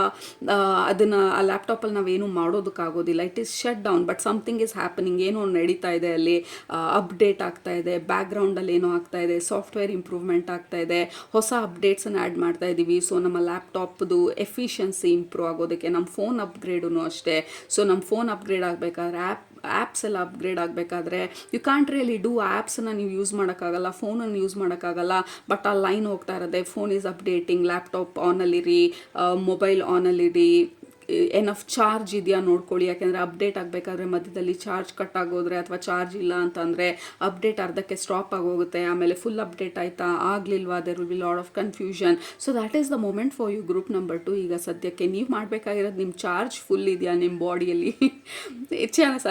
ಅದನ್ನು ಆ ಲ್ಯಾಪ್ಟಾಪಲ್ಲಿ ನಾವೇನು ಮಾಡೋದಕ್ಕಾಗೋದಿಲ್ಲ. It is shut down but something is happening, ಏನೋ ನಡೀತಾ ಇದೆ ಅಲ್ಲಿ, ಅಪ್ಡೇಟ್ ಆಗ್ತಾ ಇದೆ, ಬ್ಯಾಕ್ಗ್ರೌಂಡಲ್ಲಿ ಏನೋ ಆಗ್ತಾ ಇದೆ, ಸಾಫ್ಟ್ವೇರ್ ಇಂಪ್ರೂವ್ಮೆಂಟ್ ಆಗ್ತಾ ಇದೆ, ಹೊಸ ಅಪ್ಡೇಟ್ಸನ್ನು ಆ್ಯಡ್ ಮಾಡ್ತಾ ಇದ್ದೀವಿ. ಸೊ ನಮ್ಮ ಲ್ಯಾಪ್ಟಾಪ್ದು ಎಫಿಷಿಯನ್ಸಿ ಇಂಪ್ರೂವ್ ಆಗೋದಕ್ಕೆ, ನಮ್ಮ ಫೋನ್ ಅಪ್ಗ್ರೇಡೂ ಅಷ್ಟೇ. ಸೊ ನಮ್ಮ ಫೋನ್ ಅಪ್ಗ್ರೇಡ್ ಆಗಬೇಕಾದ್ರೆ ಆ್ಯಪ್ಸ್ ಎಲ್ಲ ಅಪ್ಗ್ರೇಡ್ ಆಗಬೇಕಾದ್ರೆ ಯು ಕ್ಯಾಂಟ್ ರಿಯಲಿ ಡೂ. ಆ್ಯಪ್ಸನ್ನು ನೀವು ಯೂಸ್ ಮಾಡೋಕ್ಕಾಗಲ್ಲ, ಫೋನನ್ನು ಯೂಸ್ ಮಾಡೋಕ್ಕಾಗಲ್ಲ, ಬಟ್ ಆ ಲೈನ್ ಹೋಗ್ತಾ ಇರೋದೆ ಫೋನ್ ಈಸ್ ಅಪ್ಡೇಟಿಂಗ್, ಲ್ಯಾಪ್ಟಾಪ್ ಆನಲ್ಲಿರಿ, ಮೊಬೈಲ್ ಆನಲ್ಲಿರಿ, ಎನಫ್ ಚಾರ್ಜ್ ಇದೆಯಾ ನೋಡ್ಕೊಳ್ಳಿ. ಯಾಕೆಂದರೆ ಅಪ್ಡೇಟ್ ಆಗಬೇಕಾದ್ರೆ ಮಧ್ಯದಲ್ಲಿ ಚಾರ್ಜ್ ಕಟ್ ಆಗೋದ್ರೆ ಅಥವಾ ಚಾರ್ಜ್ ಇಲ್ಲ ಅಂತಂದರೆ ಅಪ್ಡೇಟ್ ಅರ್ಧಕ್ಕೆ ಸ್ಟಾಪ್ ಆಗೋಗುತ್ತೆ. ಆಮೇಲೆ ಫುಲ್ ಅಪ್ಡೇಟ್ ಆಯಿತಾ ಆಗಲಿಲ್ವಾ, there will be lot of confusion. So that is the moment for you group number 2. ಈಗ ಸದ್ಯಕ್ಕೆ ನೀವು ಮಾಡಬೇಕಾಗಿರೋದು ನಿಮ್ಮ ಚಾರ್ಜ್ ಫುಲ್ ಇದೆಯಾ ನಿಮ್ಮ ಬಾಡಿಯಲ್ಲಿ,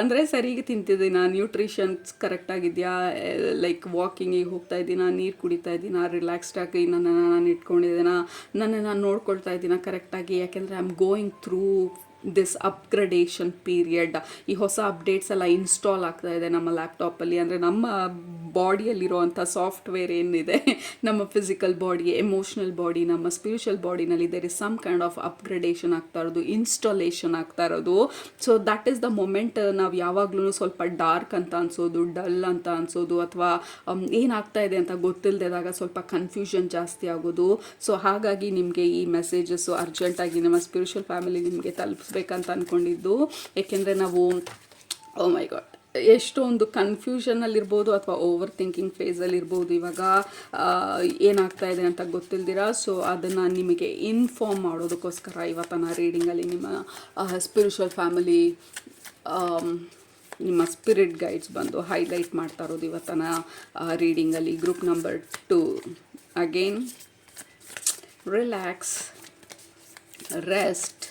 ಅಂದರೆ ಸರಿಗೆ ತಿಂತಿದ್ದೀನಾ, ನ್ಯೂಟ್ರಿಷನ್ಸ್ ಕರೆಕ್ಟಾಗಿದೆಯಾ, ಲೈಕ್ ವಾಕಿಂಗಿಗೆ ಹೋಗ್ತಾ ಇದ್ದೀನಾ, ನೀರು ಕುಡಿತಾ ಇದ್ದೀನಾ, ರಿಲ್ಯಾಕ್ಸ್ಡಾಗಿ ನನ್ನನ್ನು ನಾನು ಇಟ್ಕೊಂಡಿದ್ದೀನಾ, ನನ್ನನ್ನು ನಾನು ನೋಡ್ಕೊಳ್ತಾ ಇದ್ದೀನಾ ಕರೆಕ್ಟಾಗಿ. ಯಾಕೆಂದರೆ I am going through this upgradation period. ಈ ಹೊಸ ಅಪ್ಡೇಟ್ಸ್ ಎಲ್ಲ ಇನ್ಸ್ಟಾಲ್ ಆಗ್ತಾ ಇದೆ ನಮ್ಮ ಲ್ಯಾಪ್ಟಾಪಲ್ಲಿ. ಅಂದರೆ ನಮ್ಮ ಬಾಡಿಯಲ್ಲಿರುವಂಥ ಸಾಫ್ಟ್ವೇರ್ ಏನಿದೆ, ನಮ್ಮ ಫಿಸಿಕಲ್ ಬಾಡಿ, ಎಮೋಷ್ನಲ್ ಬಾಡಿ, ನಮ್ಮ ಸ್ಪಿರಿಚುವಲ್ ಬಾಡಿನಲ್ಲಿ there is some kind of upgradation ಆಗ್ತಾ ಇರೋದು, ಇನ್ಸ್ಟಾಲೇಷನ್ ಆಗ್ತಾ ಇರೋದು. So that is the moment. ನಾವು ಯಾವಾಗಲೂ ಸ್ವಲ್ಪ ಡಾರ್ಕ್ ಅಂತ ಅನ್ಸೋದು, ಡಲ್ ಅಂತ ಅನ್ಸೋದು, ಅಥವಾ ಏನಾಗ್ತಾ ಇದೆ ಅಂತ ಗೊತ್ತಿಲ್ಲದಾಗ ಸ್ವಲ್ಪ ಕನ್ಫ್ಯೂಷನ್ ಜಾಸ್ತಿ ಆಗೋದು. ಸೊ ಹಾಗಾಗಿ ನಿಮಗೆ ಈ ಮೆಸೇಜಸ್ಸು ಅರ್ಜೆಂಟಾಗಿ ನಮ್ಮ ಸ್ಪಿರಿಚುವಲ್ ಫ್ಯಾಮಿಲಿ ನಿಮಗೆ ತಲುಪಿಸ್ಬೇಕಂತ ಅಂದ್ಕೊಂಡಿದ್ದು. ಏಕೆಂದರೆ ನಾವು ಓ ಮೈ ಗಾಡ್ ಎಷ್ಟೊಂದು ಕನ್ಫ್ಯೂಷನಲ್ಲಿರ್ಬೋದು ಅಥವಾ ಓವರ್ ಥಿಂಕಿಂಗ್ ಫೇಸಲ್ಲಿರ್ಬೋದು ಇವಾಗ, ಏನಾಗ್ತಾ ಇದೆ ಅಂತ ಗೊತ್ತಿಲ್ದಿರ. ಸೊ ಅದನ್ನು ನಿಮಗೆ ಇನ್ಫಾರ್ಮ್ ಮಾಡೋದಕ್ಕೋಸ್ಕರ ಇವತ್ತಿನ ರೀಡಿಂಗಲ್ಲಿ ನಿಮ್ಮ ಸ್ಪಿರಿಚುವಲ್ ಫ್ಯಾಮಿಲಿ, ನಿಮ್ಮ ಸ್ಪಿರಿಟ್ ಗೈಡ್ಸ್ ಬಂದು ಹೈಲೈಟ್ ಮಾಡ್ತಾ ಇರೋದು ಇವತ್ತಿನ ರೀಡಿಂಗಲ್ಲಿ. Group number 2, again relax, rest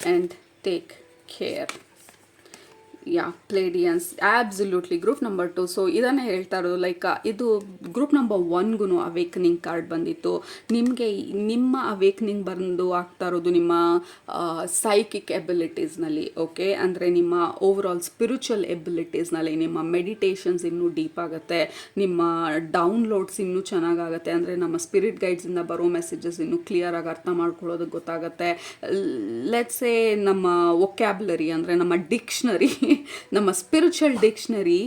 and take care. Yeah Pleiadians absolutely group number 2. So ಇದನ್ನು ಹೇಳ್ತಾ ಇರೋದು ಲೈಕ್ ಇದು ಗ್ರೂಪ್ ನಂಬರ್ 1ಗೂ ಅವೇಕನಿಂಗ್ ಕಾರ್ಡ್ ಬಂದಿತ್ತು. ನಿಮಗೆ ನಿಮ್ಮ ಅವೇಕನಿಂಗ್ ಬಂದು ಆಗ್ತಾ ಇರೋದು ನಿಮ್ಮ ಸೈಕಿಕ್ ಎಬಿಲಿಟೀಸ್ನಲ್ಲಿ, ಓಕೆ, ಅಂದರೆ ನಿಮ್ಮ ಓವರ್ ಆಲ್ ಸ್ಪಿರಿಚುವಲ್ ಎಬಿಲಿಟೀಸ್ನಲ್ಲಿ ನಿಮ್ಮ ಮೆಡಿಟೇಷನ್ಸ್ ಇನ್ನೂ ಡೀಪ್ ಆಗುತ್ತೆ, ನಿಮ್ಮ ಡೌನ್ಲೋಡ್ಸ್ ಇನ್ನೂ ಚೆನ್ನಾಗಾಗುತ್ತೆ. ಅಂದರೆ ನಮ್ಮ ಸ್ಪಿರಿಟ್ ಗೈಡ್ಸಿಂದ ಬರೋ ಮೆಸೇಜಸ್ ಇನ್ನೂ ಕ್ಲಿಯರಾಗಿ ಅರ್ಥ ಮಾಡ್ಕೊಳ್ಳೋದಕ್ಕೆ ಗೊತ್ತಾಗುತ್ತೆ. ಲೆಟ್ಸ್ ಸೇ ನಮ್ಮ ವೊಕ್ಯಾಬ್ಯುಲರಿ ಅಂದರೆ ನಮ್ಮ ಡಿಕ್ಷನರಿ, ನಮ್ಮ ಸ್ಪಿರಿಚುವಲ್ ಡಿಕ್ಷನರಿ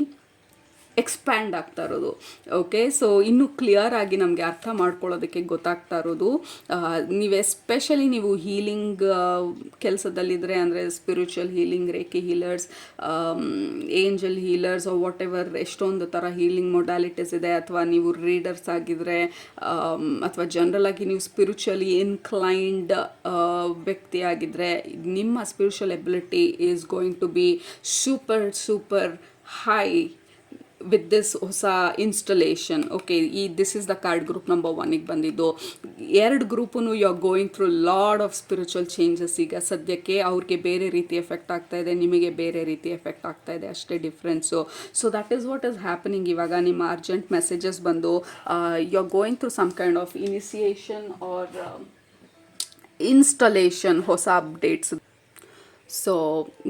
ಎಕ್ಸ್ಪ್ಯಾಂಡ್ ಆಗ್ತಾ ಇರೋದು. ಓಕೆ, ಸೊ ಇನ್ನೂ ಕ್ಲಿಯರ್ ಆಗಿ ನಮಗೆ ಅರ್ಥ ಮಾಡ್ಕೊಳ್ಳೋದಕ್ಕೆ ಗೊತ್ತಾಗ್ತಾ ಇರೋದು. ನೀವು ಎಸ್ಪೆಷಲಿ ನೀವು ಹೀಲಿಂಗ್ ಕೆಲಸದಲ್ಲಿದ್ದರೆ, ಅಂದರೆ spiritual healing, reiki healers, angel healers, what ever, ಎಷ್ಟೊಂದು ಥರ ಹೀಲಿಂಗ್ ಮೊಡ್ಯಾಲಿಟೀಸ್ ಇದೆ. ಅಥವಾ ನೀವು ರೀಡರ್ಸ್ ಆಗಿದ್ದರೆ, ಅಥವಾ ಜನರಲ್ ಆಗಿ ನೀವು ಸ್ಪಿರಿಚುವಲಿ ಇನ್ಕ್ಲೈನ್ಡ್ ವ್ಯಕ್ತಿ ಆಗಿದ್ದರೆ, ನಿಮ್ಮ spiritual ability is going to be super high with this ಹೊಸ installation. Okay, this is the card group number 1ಗೆ ಬಂದಿದ್ದು. 2 ಗ್ರೂಪೂ you are going through lot of spiritual changes. ಈಗ ಸದ್ಯಕ್ಕೆ ಅವ್ರಿಗೆ ಬೇರೆ ರೀತಿ ಎಫೆಕ್ಟ್ ಆಗ್ತಾ ಇದೆ, ನಿಮಗೆ ಬೇರೆ ರೀತಿ ಎಫೆಕ್ಟ್ ಆಗ್ತಾ ಇದೆ, ಅಷ್ಟೇ difference. So that is what is happening. ಇವಾಗ ನಿಮ್ಮ ಅರ್ಜೆಂಟ್ ಮೆಸೇಜಸ್ ಬಂದು you are going through some kind of initiation or installation, ಹೊಸ updates. So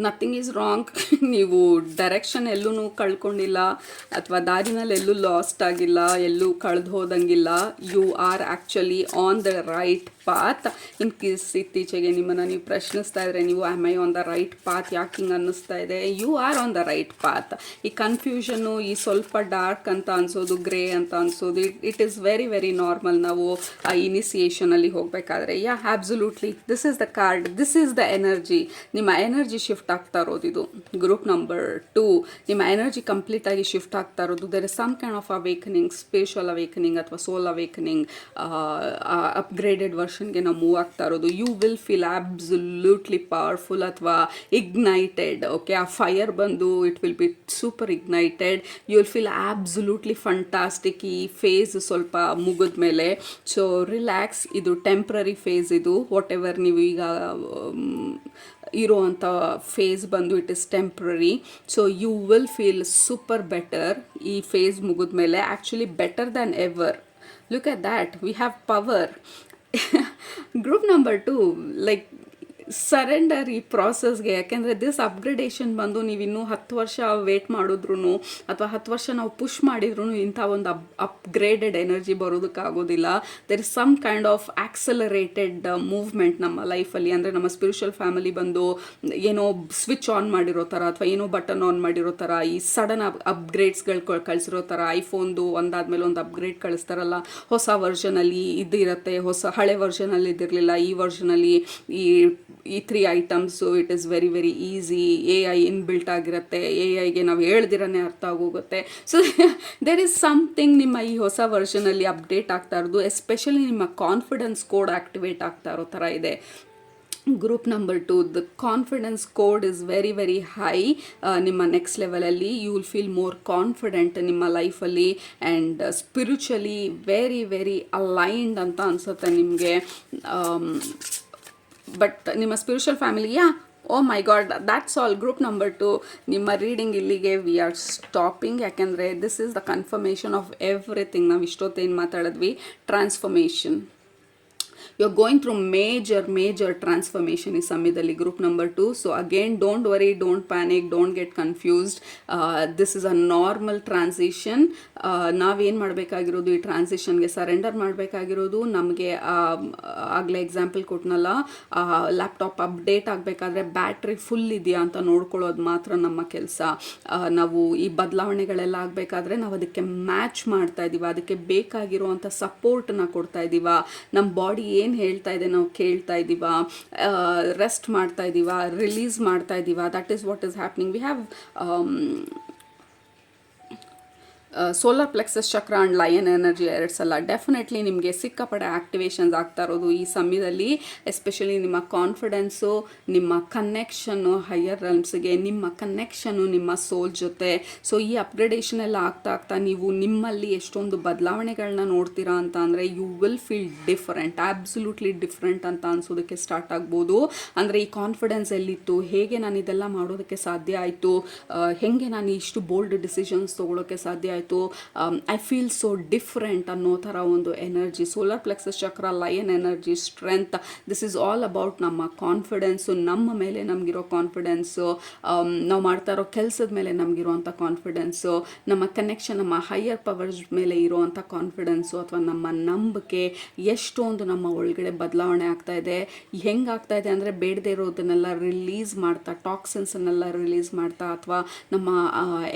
nothing is wrong. ನೀವು ಡೈರೆಕ್ಷನ್ ಎಲ್ಲೂ ಕಳ್ಕೊಂಡಿಲ್ಲ ಅಥವಾ ದಾರಿನಲ್ಲಿ ಎಲ್ಲೂ ಲಾಸ್ಟ್ ಆಗಿಲ್ಲ, ಎಲ್ಲೂ ಕಳೆದು ಹೋದಂಗಿಲ್ಲ. You are actually on the right path. In case ಇತ್ತೀಚೆಗೆ ನಿಮ್ಮನ್ನು ನೀವು ಪ್ರಶ್ನಿಸ್ತಾ ಇದ್ರೆ, ನೀವು am I on the right path, ಯಾಕೆ ಹಿಂಗೆ ಅನ್ನಿಸ್ತಾ ಇದೆ, you are on the right path. ಈ ಕನ್ಫ್ಯೂಷನ್ನು, ಈ ಸ್ವಲ್ಪ ಡಾರ್ಕ್ ಅಂತ ಅನ್ಸೋದು, ಗ್ರೇ ಅಂತ ಅನ್ಸೋದು, ಇಟ್ ಈಸ್ ವೆರಿ ನಾರ್ಮಲ್. ನಾವು ಆ ಇನಿಸಿಯೇಷನಲ್ಲಿ ಹೋಗಬೇಕಾದ್ರೆ, yeah absolutely this is the card, this is the energy. ನಿಮ್ಮ ಎನರ್ಜಿ ಶಿಫ್ಟ್ ಆಗ್ತಾ ಇರೋದು ಇದು ಗ್ರೂಪ್ ನಂಬರ್ 2. ನಿಮ್ಮ ಎನರ್ಜಿ ಕಂಪ್ಲೀಟಾಗಿ ಶಿಫ್ಟ್ ಆಗ್ತಾ ಇರೋದು. There is some kind of awakening, spiritual awakening ಅಥವಾ ಸೋಲ್ ಅವೇಕನಿಂಗ್, ಅಪ್ಗ್ರೇಡೆಡ್ ವರ್ಷನ್ಗೆ ನಾವು ಮೂವ್ ಆಗ್ತಾ ಇರೋದು. You will feel absolutely powerful ಅಥವಾ ಇಗ್ನೈಟೆಡ್. ಓಕೆ, ಆ ಫೈರ್ ಬಂದು it will be super ignited. You will feel absolutely fantastic. ಈ ಫೇಸ್ ಸ್ವಲ್ಪ ಮುಗಿದ ಮೇಲೆ, ಸೊ ರಿಲ್ಯಾಕ್ಸ್. ಇದು ಟೆಂಪ್ರರಿ ಫೇಸ್. ಇದು ವಾಟ್ ಎವರ್ ನೀವು ಈಗ ಇರೋವಂಥ ಫೇಸ್ ಬಂದು it is temporary. So you will feel super better ಈ ಫೇಸ್ ಮುಗಿದ ಮೇಲೆ, actually better than ever. Look at that, we have power. Group number 2, like surrender ಈ ಪ್ರಾಸೆಸ್ಗೆ. ಯಾಕೆಂದರೆ ದಿಸ್ ಅಪ್ಗ್ರೇಡೇಷನ್ ಬಂದು ನೀವಿನ್ನೂ 10 ವರ್ಷ ವೇಟ್ ಮಾಡಿದ್ರು ಅಥವಾ 10 ವರ್ಷ ನಾವು ಪುಷ್ ಮಾಡಿದ್ರು ಇಂಥ ಒಂದು ಅಪ್ಗ್ರೇಡೆಡ್ ಎನರ್ಜಿ ಬರೋದಕ್ಕಾಗೋದಿಲ್ಲ. There is some kind of accelerated movement ನಮ್ಮ ಲೈಫಲ್ಲಿ. ಅಂದರೆ ನಮ್ಮ ಸ್ಪಿರಿಚುವಲ್ ಫ್ಯಾಮಿಲಿ ಬಂದು ಏನೋ ಸ್ವಿಚ್ ಆನ್ ಮಾಡಿರೋ ಥರ ಅಥವಾ ಏನೋ ಬಟನ್ ಆನ್ ಮಾಡಿರೋ ಥರ ಈ ಸಡನ್ ಅಪ್ಗ್ರೇಡ್ಸ್ಗಳು ಕಳಿಸಿರೋ ಥರ. ಐಫೋನ್ದು ಒಂದಾದ್ಮೇಲೆ ಒಂದು ಅಪ್ಗ್ರೇಡ್ ಕಳಿಸ್ತಾರಲ್ಲ, ಹೊಸ ವರ್ಷನಲ್ಲಿ ಇದಿರುತ್ತೆ, ಹಳೆ ವರ್ಷನಲ್ಲಿ ಇದಿರಲಿಲ್ಲ, ಈ ವರ್ಷನಲ್ಲಿ ಈ 3 items it is very very easy. AI inbuilt ಆಗಿರುತ್ತೆ, AIಗೆ ನಾವು ಹೇಳ್ದಿರನೇ ಅರ್ಥ ಆಗೋಗುತ್ತೆ. ಸೊ ದೇರ್ ಇಸ್ ಸಮಥಿಂಗ್ ನಿಮ್ಮ ಈ ಹೊಸ ವರ್ಷನಲ್ಲಿ ಅಪ್ಡೇಟ್ ಆಗ್ತಾ ಇರೋದು, ಎಸ್ಪೆಷಲಿ ನಿಮ್ಮ ಕಾನ್ಫಿಡೆನ್ಸ್ ಕೋಡ್ ಆಕ್ಟಿವೇಟ್ ಆಗ್ತಾ ಇರೋ ಥರ ಇದೆ. Group number 2, the confidence code is very very high. ನಿಮ್ಮ ನೆಕ್ಸ್ಟ್ ಲೆವೆಲಲ್ಲಿ you will feel more confident ನಿಮ್ಮ ಲೈಫಲ್ಲಿ and spiritually very very aligned ಅಂತ ಅನಿಸುತ್ತೆ ನಿಮಗೆ. ಬಟ್ ನಿಮ್ಮ spiritual family oh my god, that's all. Group number 2 ನಿಮ್ಮ ರೀಡಿಂಗ್ ಇಲ್ಲಿಗೆ ವಿ ಆರ್ ಸ್ಟಾಪಿಂಗ್. ಯಾಕೆಂದರೆ this is the confirmation of everything. ನಾವು ಇಷ್ಟೊತ್ತೇನು ಮಾತಾಡಿದ್ವಿ, transformation. You are going through major transformation ಈ ಸಮಯದಲ್ಲಿ, group number 2. So again don't worry, don't panic, don't get confused. This is a normal transition. ನಾವೇನು ಮಾಡಬೇಕಾಗಿರೋದು, ಈ ಟ್ರಾನ್ಸಿಷನ್ಗೆ ಸರೆಂಡರ್ ಮಾಡಬೇಕಾಗಿರೋದು. ನಮಗೆ ಆಗಲೇ ಎಕ್ಸಾಂಪಲ್ ಕೊಟ್ಟನಲ್ಲ, ಲ್ಯಾಪ್ಟಾಪ್ ಅಪ್ಡೇಟ್ ಆಗಬೇಕಾದ್ರೆ ಬ್ಯಾಟ್ರಿ ಫುಲ್ ಇದೆಯಾ ಅಂತ ನೋಡ್ಕೊಳ್ಳೋದು ಮಾತ್ರ ನಮ್ಮ ಕೆಲಸ. ನಾವು ಈ ಬದಲಾವಣೆಗಳೆಲ್ಲ ಆಗಬೇಕಾದ್ರೆ ನಾವು ಅದಕ್ಕೆ ಮ್ಯಾಚ್ ಮಾಡ್ತಾ ಇದ್ದೀವ, ಅದಕ್ಕೆ ಬೇಕಾಗಿರುವಂಥ ಸಪೋರ್ಟನ್ನ ಕೊಡ್ತಾ ಇದ್ದೀವ, ನಮ್ಮ ಬಾಡಿ ಏನು ಹೇಳ್ತಾ ಇದೆ ನಾವು ಕೇಳ್ತಾ ಇದ್ದೀವ, ರೆಸ್ಟ್ ಮಾಡ್ತಾ ಇದ್ದೀವ, ರಿಲೀಸ್ ಮಾಡ್ತಾ ಇದ್ದೀವ. That is what is happening. We have solar plexus chakra and lion energy 2 ಸಲ ಡೆಫಿನೆಟ್ಲಿ ನಿಮಗೆ ಸಿಕ್ಕಾಪಡೆ ಆ್ಯಕ್ಟಿವೇಶನ್ಸ್ ಆಗ್ತಾ ಇರೋದು ಈ ಸಮಯದಲ್ಲಿ. ಎಸ್ಪೆಷಲಿ ನಿಮ್ಮ ಕಾನ್ಫಿಡೆನ್ಸು, ನಿಮ್ಮ ಕನೆಕ್ಷನ್ನು ಹೈಯರ್ ರೆಲ್ಮ್ಸ್ಗೆ, ನಿಮ್ಮ ಕನೆಕ್ಷನ್ನು ನಿಮ್ಮ ಸೋಲ್ ಜೊತೆ. ಸೊ ಈ ಅಪ್ಗ್ರೇಡೇಷನ್ ಎಲ್ಲ ಆಗ್ತಾ ನೀವು ನಿಮ್ಮಲ್ಲಿ ಎಷ್ಟೊಂದು ಬದಲಾವಣೆಗಳನ್ನ ನೋಡ್ತೀರಾ ಅಂತ ಅಂದರೆ you will feel different, absolutely different ಅಂತ ಅನ್ಸೋದಕ್ಕೆ ಸ್ಟಾರ್ಟ್ ಆಗ್ಬೋದು. ಅಂದರೆ ಈ ಕಾನ್ಫಿಡೆನ್ಸ್ ಎಲ್ಲಿತ್ತು, ಹೇಗೆ ನಾನು ಇದೆಲ್ಲ ಮಾಡೋದಕ್ಕೆ ಸಾಧ್ಯ ಆಯಿತು, ಹೇಗೆ ನಾನು ಇಷ್ಟು ಬೋಲ್ಡ್ ಡಿಸಿಷನ್ಸ್ ತೊಗೊಳೋಕ್ಕೆ ಸಾಧ್ಯ ಆಯಿತು, ಐ ಫೀಲ್ ಸೋ ಡಿಫ್ರೆಂಟ್ ಅನ್ನೋ ಥರ ಒಂದು ಎನರ್ಜಿ. ಸೋಲಾರ್ ಪ್ಲೆಕ್ಸಸ್ ಚಕ್ರ, lion energy, strength, this is all about ನಮ್ಮ ಕಾನ್ಫಿಡೆನ್ಸು, ನಮ್ಮ ಮೇಲೆ ನಮಗಿರೋ ಕಾನ್ಫಿಡೆನ್ಸು, ನಾವು ಮಾಡ್ತಾ ಇರೋ ಕೆಲಸದ ಮೇಲೆ ನಮಗಿರುವಂಥ ಕಾನ್ಫಿಡೆನ್ಸು, ನಮ್ಮ ಕನೆಕ್ಷನ್, ನಮ್ಮ ಹೈಯರ್ ಪವರ್ಸ್ ಮೇಲೆ ಇರುವಂಥ ಕಾನ್ಫಿಡೆನ್ಸು ಅಥವಾ ನಮ್ಮ ನಂಬಿಕೆ, ಎಷ್ಟೊಂದು ನಮ್ಮ ಒಳಗಡೆ ಬದಲಾವಣೆ ಆಗ್ತಾ ಇದೆ. ಹೆಂಗಾಗ್ತಾ ಇದೆ ಅಂದರೆ ಬೇಡದೇ ಇರೋದನ್ನೆಲ್ಲ ರಿಲೀಸ್ ಮಾಡ್ತಾ, ಟಾಕ್ಸಿನ್ಸನ್ನೆಲ್ಲ ರಿಲೀಸ್ ಮಾಡ್ತಾ, ಅಥವಾ ನಮ್ಮ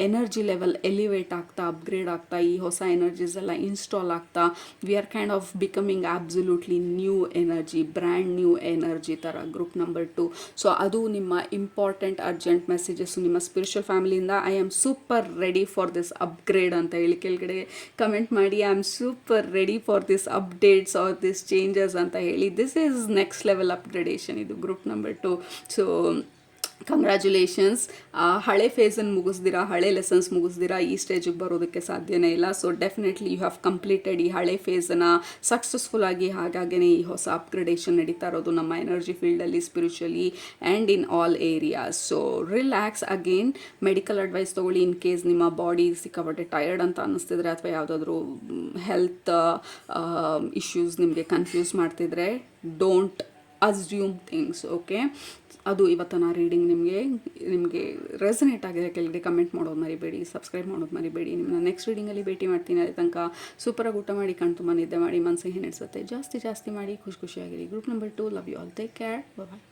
ಎನರ್ಜಿ ಲೆವೆಲ್ ಎಲಿವೇಟ್ ಆಗ್ತಾ, ಅಪ್ಗ್ರೇಡ್ ಆಗ್ತಾ, ಈ ಹೊಸ ಎನರ್ಜೀಸ್ ಎಲ್ಲ ಇನ್ಸ್ಟಾಲ್ ಆಗ್ತಾ, we are kind of becoming absolutely new energy, brand new energy ಥರ. Group number 2. ಸೊ ಅದು ನಿಮ್ಮ ಇಂಪಾರ್ಟೆಂಟ್ ಅರ್ಜೆಂಟ್ ಮೆಸೇಜಸ್ಸು ನಿಮ್ಮ ಸ್ಪಿರಿಚುವಲ್ ಫ್ಯಾಮಿಲಿಯಿಂದ. I am super ready for this upgrade ಅಂತ ಹೇಳಿ ಕೆಳಗಡೆ ಕಮೆಂಟ್ ಮಾಡಿ. I am super ready for this updates or this changes ಅಂತ ಹೇಳಿ. This is next level upgradation ಇದು ಗ್ರೂಪ್ ನಂಬರ್ 2. So congratulations. ಹಳೆ ಫೇಸನ್ನು ಮುಗಿಸ್ದಿರಾ, ಹಳೆ ಲೆಸನ್ಸ್ ಮುಗಿಸ್ದಿರಾ ಈ ಸ್ಟೇಜಿಗೆ ಬರೋದಕ್ಕೆ ಸಾಧ್ಯನೇ ಇಲ್ಲ. So definitely you have completed ಈ ಹಳೆ ಫೇಸನ್ನು ಸಕ್ಸಸ್ಫುಲ್ ಆಗಿ. ಹಾಗಾಗೇ ಈ ಹೊಸ ಅಪ್ಗ್ರೇಡೇಷನ್ ನಡೀತಾ ಇರೋದು ನಮ್ಮ ಎನರ್ಜಿ ಫೀಲ್ಡಲ್ಲಿ, spiritually and in all areas. So relax. Again medical advice ತೊಗೊಳ್ಳಿ ಇನ್ ಕೇಸ್ ನಿಮ್ಮ ಬಾಡಿ ಸಿಕ್ಕಾಪಟ್ಟೆ ಟಯರ್ಡ್ ಅಂತ ಅನ್ನಿಸ್ತಿದ್ರೆ ಅಥವಾ ಯಾವುದಾದ್ರೂ ಹೆಲ್ತ್ ಇಶ್ಯೂಸ್ ನಿಮಗೆ ಕನ್ಫ್ಯೂಸ್ ಮಾಡ್ತಿದ್ರೆ ಡೋಂಟ್ ಅಸ್ಯೂಮ್ ಥಿಂಗ್ಸ್. ಓಕೆ, ಅದು ಇವತ್ತಿನ ರೀಡಿಂಗ್ ನಿಮಗೆ ರೆಸನೇಟ್ ಆಗಿದೆ ಕೆಳಗಡೆ ಕಮೆಂಟ್ ಮಾಡೋದು ಮರಿಬೇಡಿ, ಸಬ್ಸ್ಕ್ರೈಬ್ ಮಾಡೋದು ಮರಿಬೇಡಿ. ನಿಮ್ಮನ್ನ ನೆಕ್ಸ್ಟ್ ರೀಡಿಂಗಲ್ಲಿ ಭೇಟಿ ಮಾಡ್ತೀನಿ. ಅಲ್ಲಿ ತನಕ ಸೂಪರಾಗಿ ಊಟ ಮಾಡಿ, ಕಣ್ ತುಂಬ ನಿದ್ದೆ ಮಾಡಿ, ಮನಸ್ಸಿಗೆ ಏನಿಸುತ್ತೆ ಜಾಸ್ತಿ ಮಾಡಿ, ಖುಷಿಯಾಗಿರಿ. Group number 2, love you all, take care, bye.